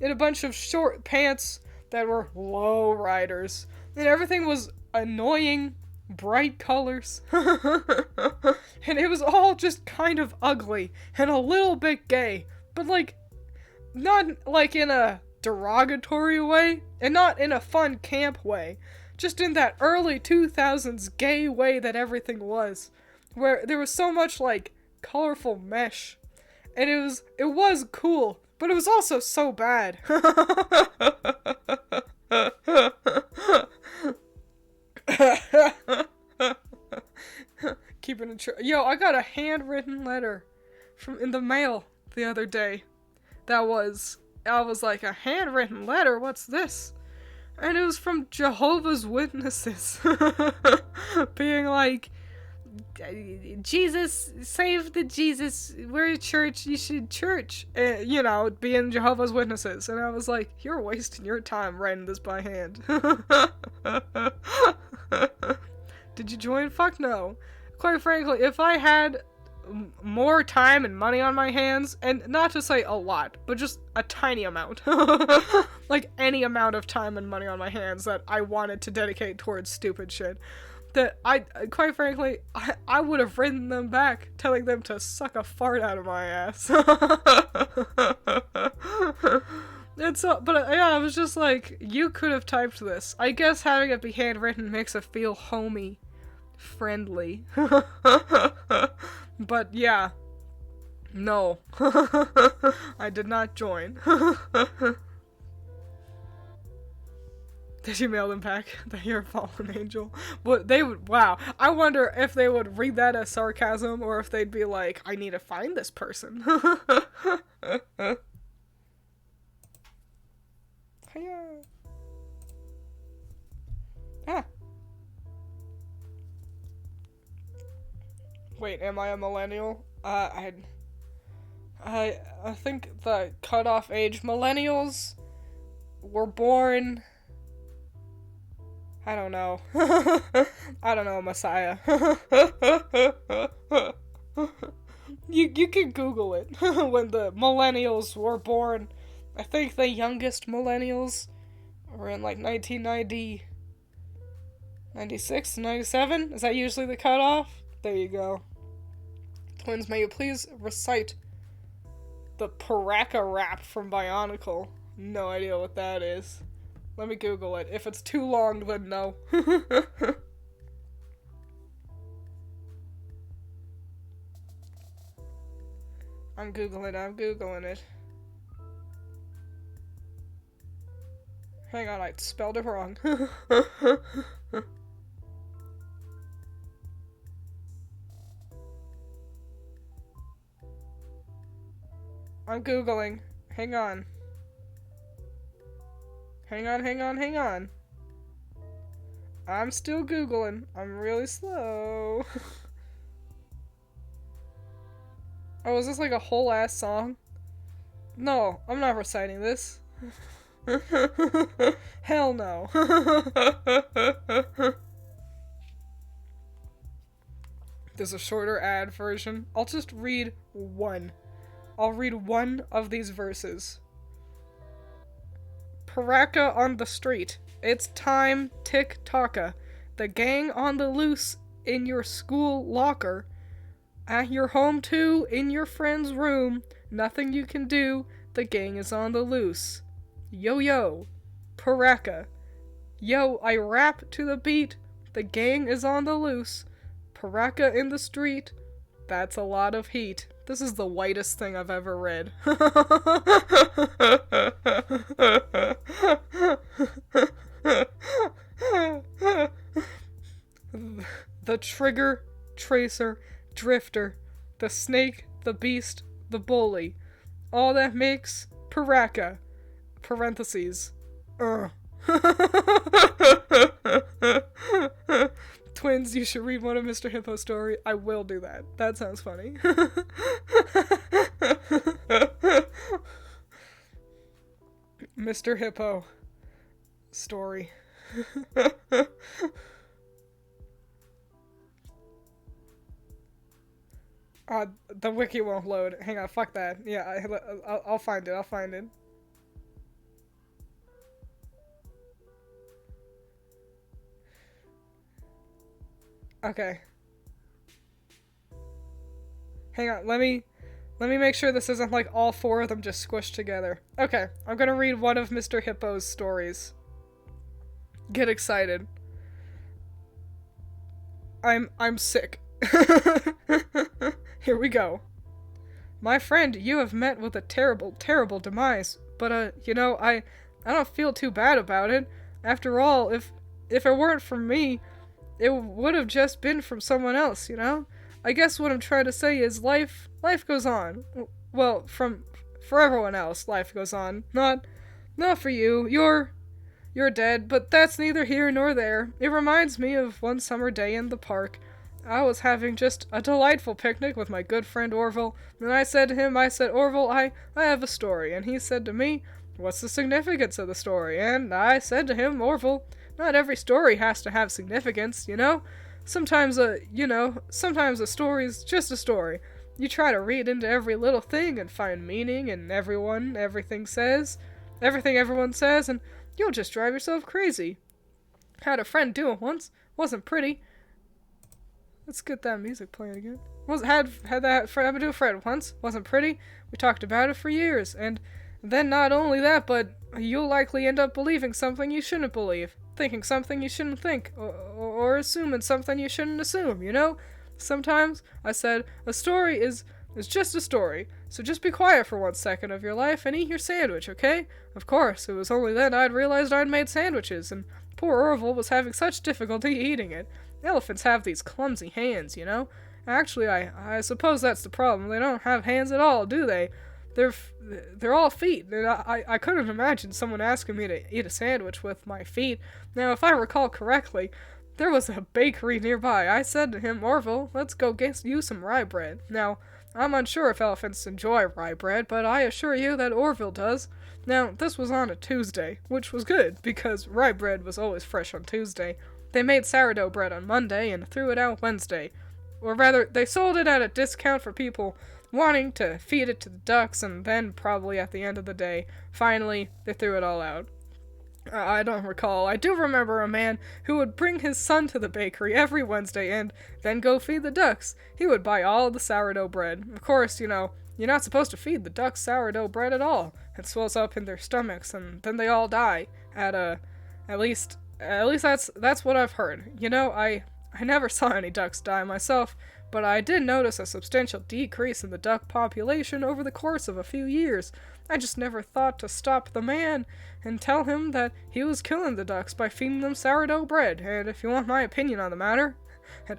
and a bunch of short pants that were low riders, and everything was annoying, bright colors, and it was all just kind of ugly, and a little bit gay, but like, not like in a derogatory way, and not in a fun camp way, just in that early 2000s gay way that everything was, where there was so much like colorful mesh, and it was cool, but it was also so bad. Keeping it true. Yo, I got a handwritten letter in the mail the other day. I was like, a handwritten letter? What's this? And it was from Jehovah's Witnesses. Being like, Jesus, save the Jesus, we're a church, you should church. You know, being Jehovah's Witnesses. And I was like, you're wasting your time writing this by hand. Did you join? Fuck no. Quite frankly, if I had more time and money on my hands, and not to say a lot, but just a tiny amount, like any amount of time and money on my hands that I wanted to dedicate towards stupid shit, that quite frankly, I would have written them back, telling them to suck a fart out of my ass. And so, but yeah, I was just like, you could have typed this. I guess having it be handwritten makes it feel homey, friendly. But yeah, no, I did not join. Did you mail them back? That you're a fallen angel? But they would, wow. I wonder if they would read that as sarcasm, or if they'd be like, I need to find this person. Ah. Wait, am I a millennial? I think the cutoff age, millennials were born, I don't know. I don't know, Messiah. You can Google it. When the millennials were born. I think the youngest millennials were in like 1990, 96, 97? Is that usually the cutoff? There you go. Twins, may you please recite the Paraka rap from Bionicle? No idea what that is. Let me Google it. If it's too long, then no. I'm Googling it. Hang on, I spelled it wrong. I'm Googling. Hang on. Hang on. I'm still Googling. I'm really slow. Oh, is this like a whole ass song? No, I'm not reciting this. Hell no. There's a shorter ad version. I'll just read one. I'll read one of these verses. Paraka on the street. It's time, tick-tocka. The gang on the loose in your school locker. At your home too, in your friend's room. Nothing you can do, the gang is on the loose. Yo, Paraka. Yo, I rap to the beat. The gang is on the loose. Paraka in the street. That's a lot of heat. This is the whitest thing I've ever read. The trigger, tracer, drifter, the snake, the beast, the bully. All that makes Paraka. Parentheses. Twins, you should read one of Mr. Hippo's story. I will do that. That sounds funny. Mr. Hippo story. The wiki won't load. Hang on, fuck that. Yeah, I'll find it. Okay. Hang on, let me make sure this isn't like all four of them just squished together. Okay, I'm gonna read one of Mr. Hippo's stories. Get excited. I'm sick. Here we go. My friend, you have met with a terrible, terrible demise, but you know, I don't feel too bad about it. After all, if it weren't for me, it would have just been from someone else, you know? I guess what I'm trying to say is life goes on. Well, for everyone else, life goes on. Not for you. You're dead, but that's neither here nor there. It reminds me of one summer day in the park. I was having just a delightful picnic with my good friend Orville, and I said to him, Orville, I have a story, and he said to me, what's the significance of the story? And I said to him, Orville, not every story has to have significance, you know? Sometimes a story's just a story. You try to read into every little thing and find meaning in everything everyone says, and you'll just drive yourself crazy. Had a friend do it once. Wasn't pretty. Let's get that music playing again. Had that friend do a friend once. Wasn't pretty. We talked about it for years, and then not only that, but you'll likely end up believing something you shouldn't believe. Thinking something you shouldn't think, or assuming something you shouldn't assume, you know? Sometimes, I said, a story is just a story, so just be quiet for 1 second of your life and eat your sandwich, okay? Of course, it was only then I'd realized I'd made sandwiches, and poor Orville was having such difficulty eating it. Elephants have these clumsy hands, you know? Actually, I suppose that's the problem. They don't have hands at all, do they? They're all feet, and I couldn't imagine someone asking me to eat a sandwich with my feet. Now, if I recall correctly, there was a bakery nearby. I said to him, Orville, let's go get you some rye bread. Now, I'm unsure if elephants enjoy rye bread, but I assure you that Orville does. Now, this was on a Tuesday, which was good, because rye bread was always fresh on Tuesday. They made sourdough bread on Monday and threw it out Wednesday. Or rather, they sold it at a discount for people wanting to feed it to the ducks, and then probably at the end of the day, finally, they threw it all out. I don't recall. I do remember a man who would bring his son to the bakery every Wednesday and then go feed the ducks. He would buy all the sourdough bread. Of course, you know, you're not supposed to feed the ducks sourdough bread at all. It swells up in their stomachs, and then they all die. At least that's what I've heard. You know, I never saw any ducks die myself, but I did notice a substantial decrease in the duck population over the course of a few years. I just never thought to stop the man and tell him that he was killing the ducks by feeding them sourdough bread, and if you want my opinion on the matter,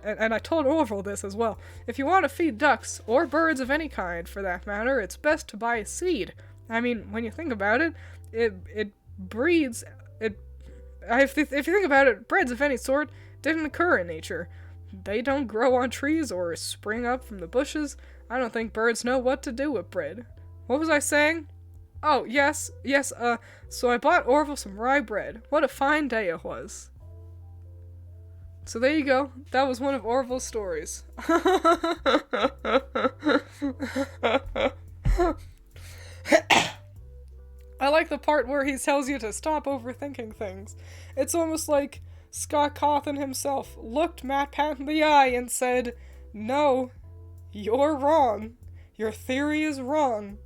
and I told Orville this as well, if you want to feed ducks, or birds of any kind for that matter, it's best to buy a seed. I mean, when you think about it, it breeds, if you think about it, breads of any sort didn't occur in nature. They don't grow on trees or spring up from the bushes. I don't think birds know what to do with bread. What was I saying? Oh, yes, so I bought Orville some rye bread. What a fine day it was. So there you go. That was one of Orville's stories. I like the part where he tells you to stop overthinking things. It's almost like Scott Cawthon himself looked Matt Pat in the eye and said, "No, you're wrong. Your theory is wrong.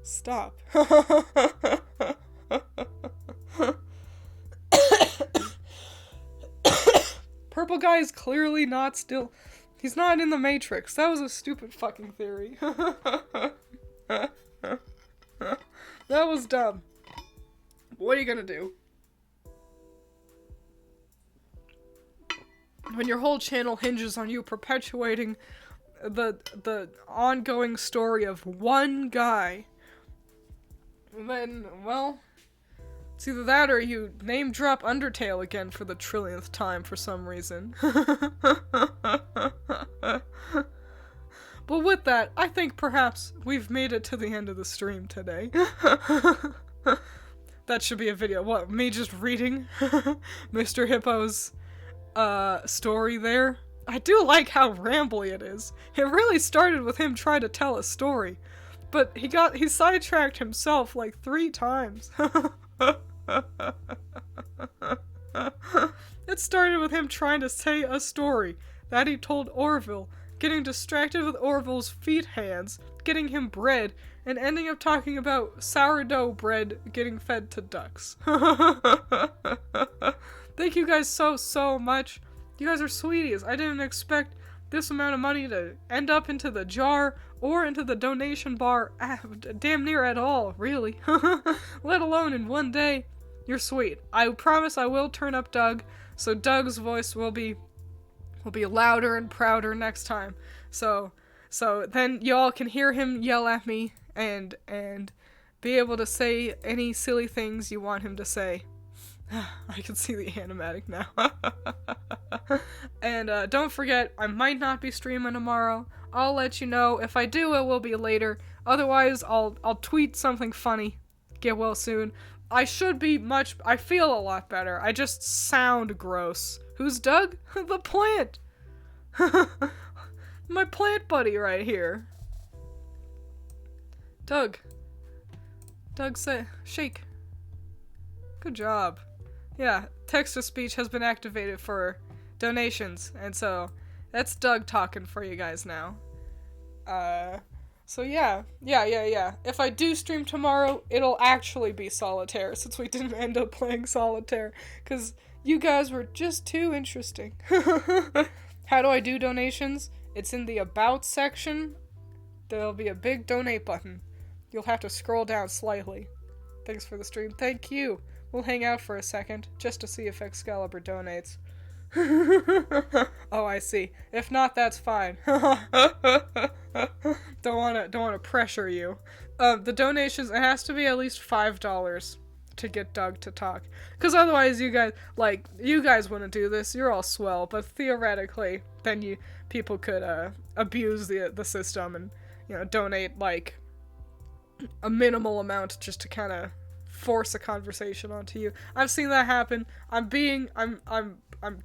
Stop." Purple guy is clearly not still. He's not in the Matrix. That was a stupid fucking theory. That was dumb. What are you gonna do? When your whole channel hinges on you perpetuating the ongoing story of one guy, then, well, it's either that or you name drop Undertale again for the trillionth time for some reason. But with that, I think perhaps we've made it to the end of the stream today. That should be a video. What, me just reading Mr. Hippo's story there? I do like how rambly it is. It really started with him trying to tell a story, but he sidetracked himself like 3 times. It started with him trying to say a story that he told Orville, getting distracted with Orville's feet hands, getting him bread, and ending up talking about sourdough bread getting fed to ducks. Thank you guys so much. You guys are sweeties. I didn't expect this amount of money to end up into the jar or into the donation bar damn near at all, really. Let alone in one day. You're sweet. I promise I will turn up Doug, so Doug's voice will be louder and prouder next time. So then y'all can hear him yell at me and be able to say any silly things you want him to say. I can see the animatic now. And don't forget, I might not be streaming tomorrow. I'll let you know. If I do, it will be later. Otherwise, I'll tweet something funny. Get well soon. I feel a lot better. I just sound gross. Who's Doug? The plant! My plant buddy right here. Doug, say, shake. Good job. Yeah, text-to-speech has been activated for donations, and so that's Doug talking for you guys now. So yeah. If I do stream tomorrow, it'll actually be solitaire, since we didn't end up playing solitaire, because you guys were just too interesting. How do I do donations? It's in the About section. There'll be a big donate button. You'll have to scroll down slightly. Thanks for the stream. Thank you. We'll hang out for a second, just to see if Excalibur donates. Oh, I see. If not, that's fine. Don't wanna pressure you. The donations, it has to be at least $5 to get Doug to talk. Because otherwise you guys wouldn't do this. You're all swell, but theoretically, then people could abuse the system and, donate like a minimal amount just to kind of force a conversation onto you. I've seen that happen. I'm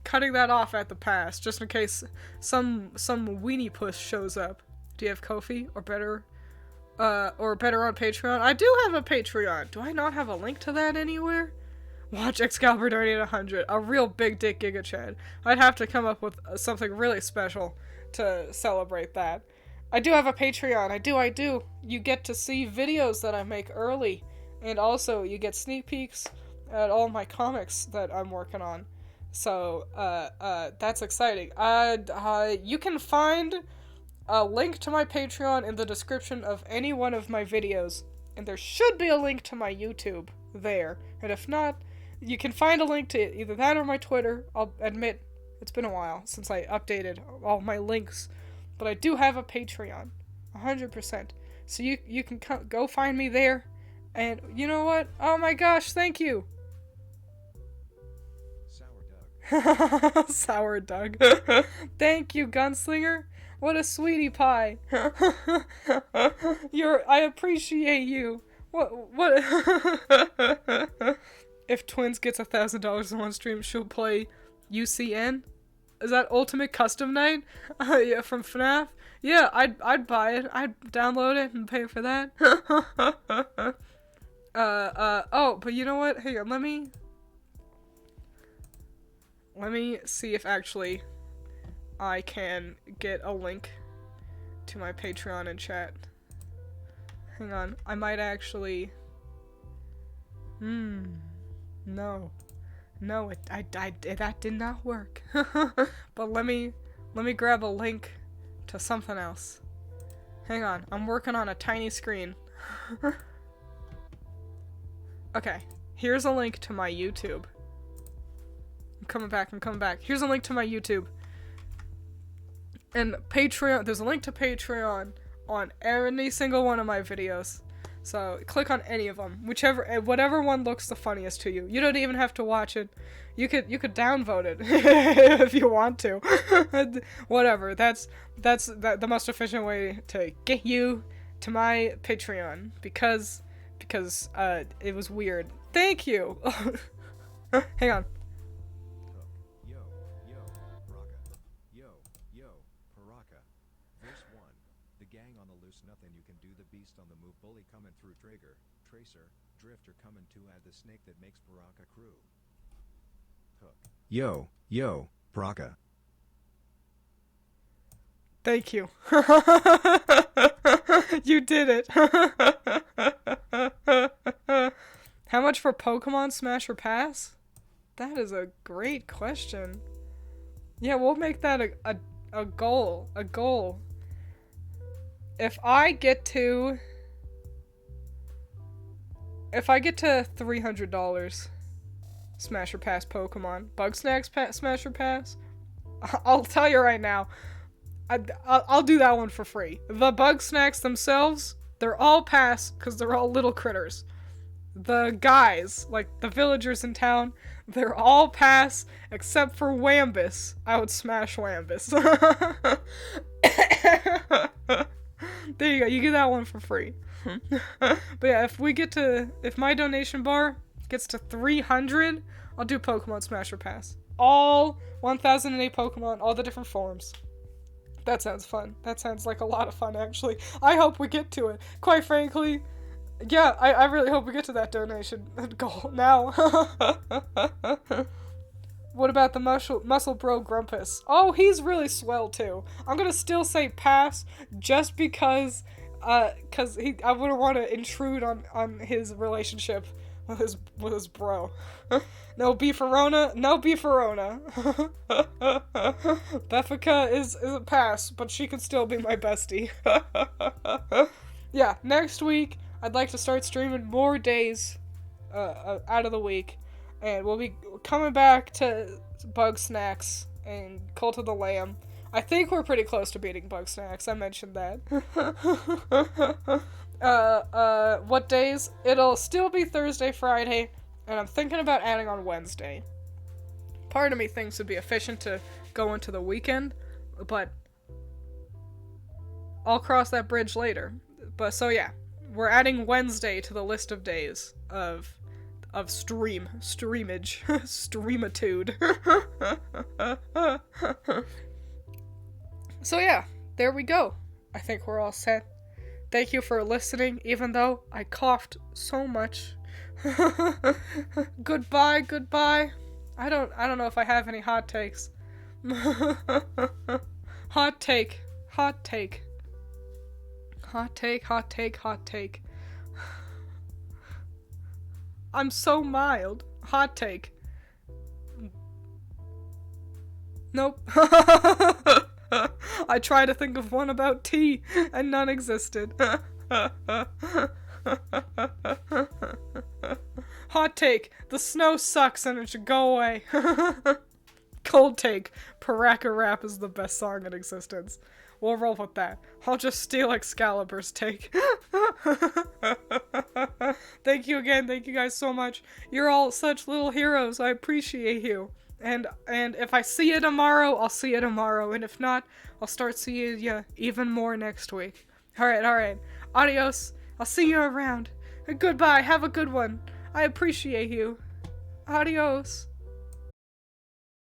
cutting that off at the pass, just in case some weenie puss shows up. Do you have Ko-fi or better on Patreon? I do have a Patreon. Do I not have a link to that anywhere? Watch Excalibur donate 100. A real big dick Giga Chad. I'd have to come up with something really special to celebrate that. I do have a Patreon. I do. You get to see videos that I make early. And also, you get sneak peeks at all my comics that I'm working on. So, that's exciting. You can find a link to my Patreon in the description of any one of my videos. And there should be a link to my YouTube there. And if not, you can find a link to either that or my Twitter. I'll admit, it's been a while since I updated all my links. But I do have a Patreon. 100%. So you can go find me there. And you know what? Oh my gosh, thank you! Sour Doug. Sour Doug. Thank you, Gunslinger. What a sweetie pie. I appreciate you. What? If Twiins gets $1,000 in one stream, she'll play UCN? Is that Ultimate Custom Night? Yeah, from FNAF? Yeah, I'd buy it. I'd download it and pay for that. Oh, but you know what? Hang on, let me see if actually I can get a link to my Patreon in chat. Hang on, I might actually... No. No, that did not work. But let me grab a link to something else. Hang on, I'm working on a tiny screen. Okay, here's a link to my YouTube. I'm coming back. Here's a link to my YouTube. And Patreon, there's a link to Patreon on every single one of my videos. So click on any of them, whatever one looks the funniest to you. You don't even have to watch it. You could downvote it if you want to. Whatever. That's the most efficient way to get you to my Patreon because it was weird. Thank you. Hang on. Yo, Baraka. Yo, Paraka. Verse 1. The gang on the loose, nothing you can do. The beast on the move, bully coming through. Tracer, drifter coming to add the snake that makes Baraka crew. Hook. Yo, Baraka. Thank you. You did it. How much for Pokemon Smash or Pass? That is a great question. Yeah, we'll make that a goal. A goal. If I get to $300 Smash or Pass Pokemon, Bugsnax Smash or Pass, I'll tell you right now, I'll do that one for free. The Bugsnax themselves, they're all pass because they're all little critters. The guys, like the villagers in town, they're all pass except for Wambus. I would smash Wambus. There you go, you get that one for free. But yeah, if my donation bar gets to 300, I'll do Pokemon Smash or Pass. All 1008 Pokemon, all the different forms. That sounds fun. That sounds like a lot of fun, actually. I hope we get to it. Quite frankly, yeah, I really hope we get to that donation goal now. What about the muscle bro Grumpus? Oh, he's really swell too. I'm gonna still say pass just because I wouldn't want to intrude on his relationship with his bro. No beefarona. Beffica is a pass, but she could still be my bestie. Yeah, next week I'd like to start streaming more days out of the week. And we'll be coming back to Bugsnax and Cult of the Lamb. I think we're pretty close to beating Bugsnax. I mentioned that. What days? It'll still be Thursday, Friday, and I'm thinking about adding on Wednesday. Part of me thinks it'd be efficient to go into the weekend, but I'll cross that bridge later. But so yeah, we're adding Wednesday to the list of days of streamage, streamitude. So yeah, there we go. I think we're all set. Thank you for listening, even though I coughed so much. Goodbye. I don't know if I have any hot takes. Hot take. I'm so mild. Hot take. Nope. I tried to think of one about tea, and none existed. Hot take, the snow sucks and it should go away. Cold take, Paraka Rap is the best song in existence. We'll roll with that. I'll just steal Excalibur's take. Thank you again, thank you guys so much. You're all such little heroes, I appreciate you. And if I see you tomorrow, I'll see you tomorrow. And if not, I'll start seeing you even more next week. Alright. Adios. I'll see you around. And goodbye, have a good one. I appreciate you. Adios.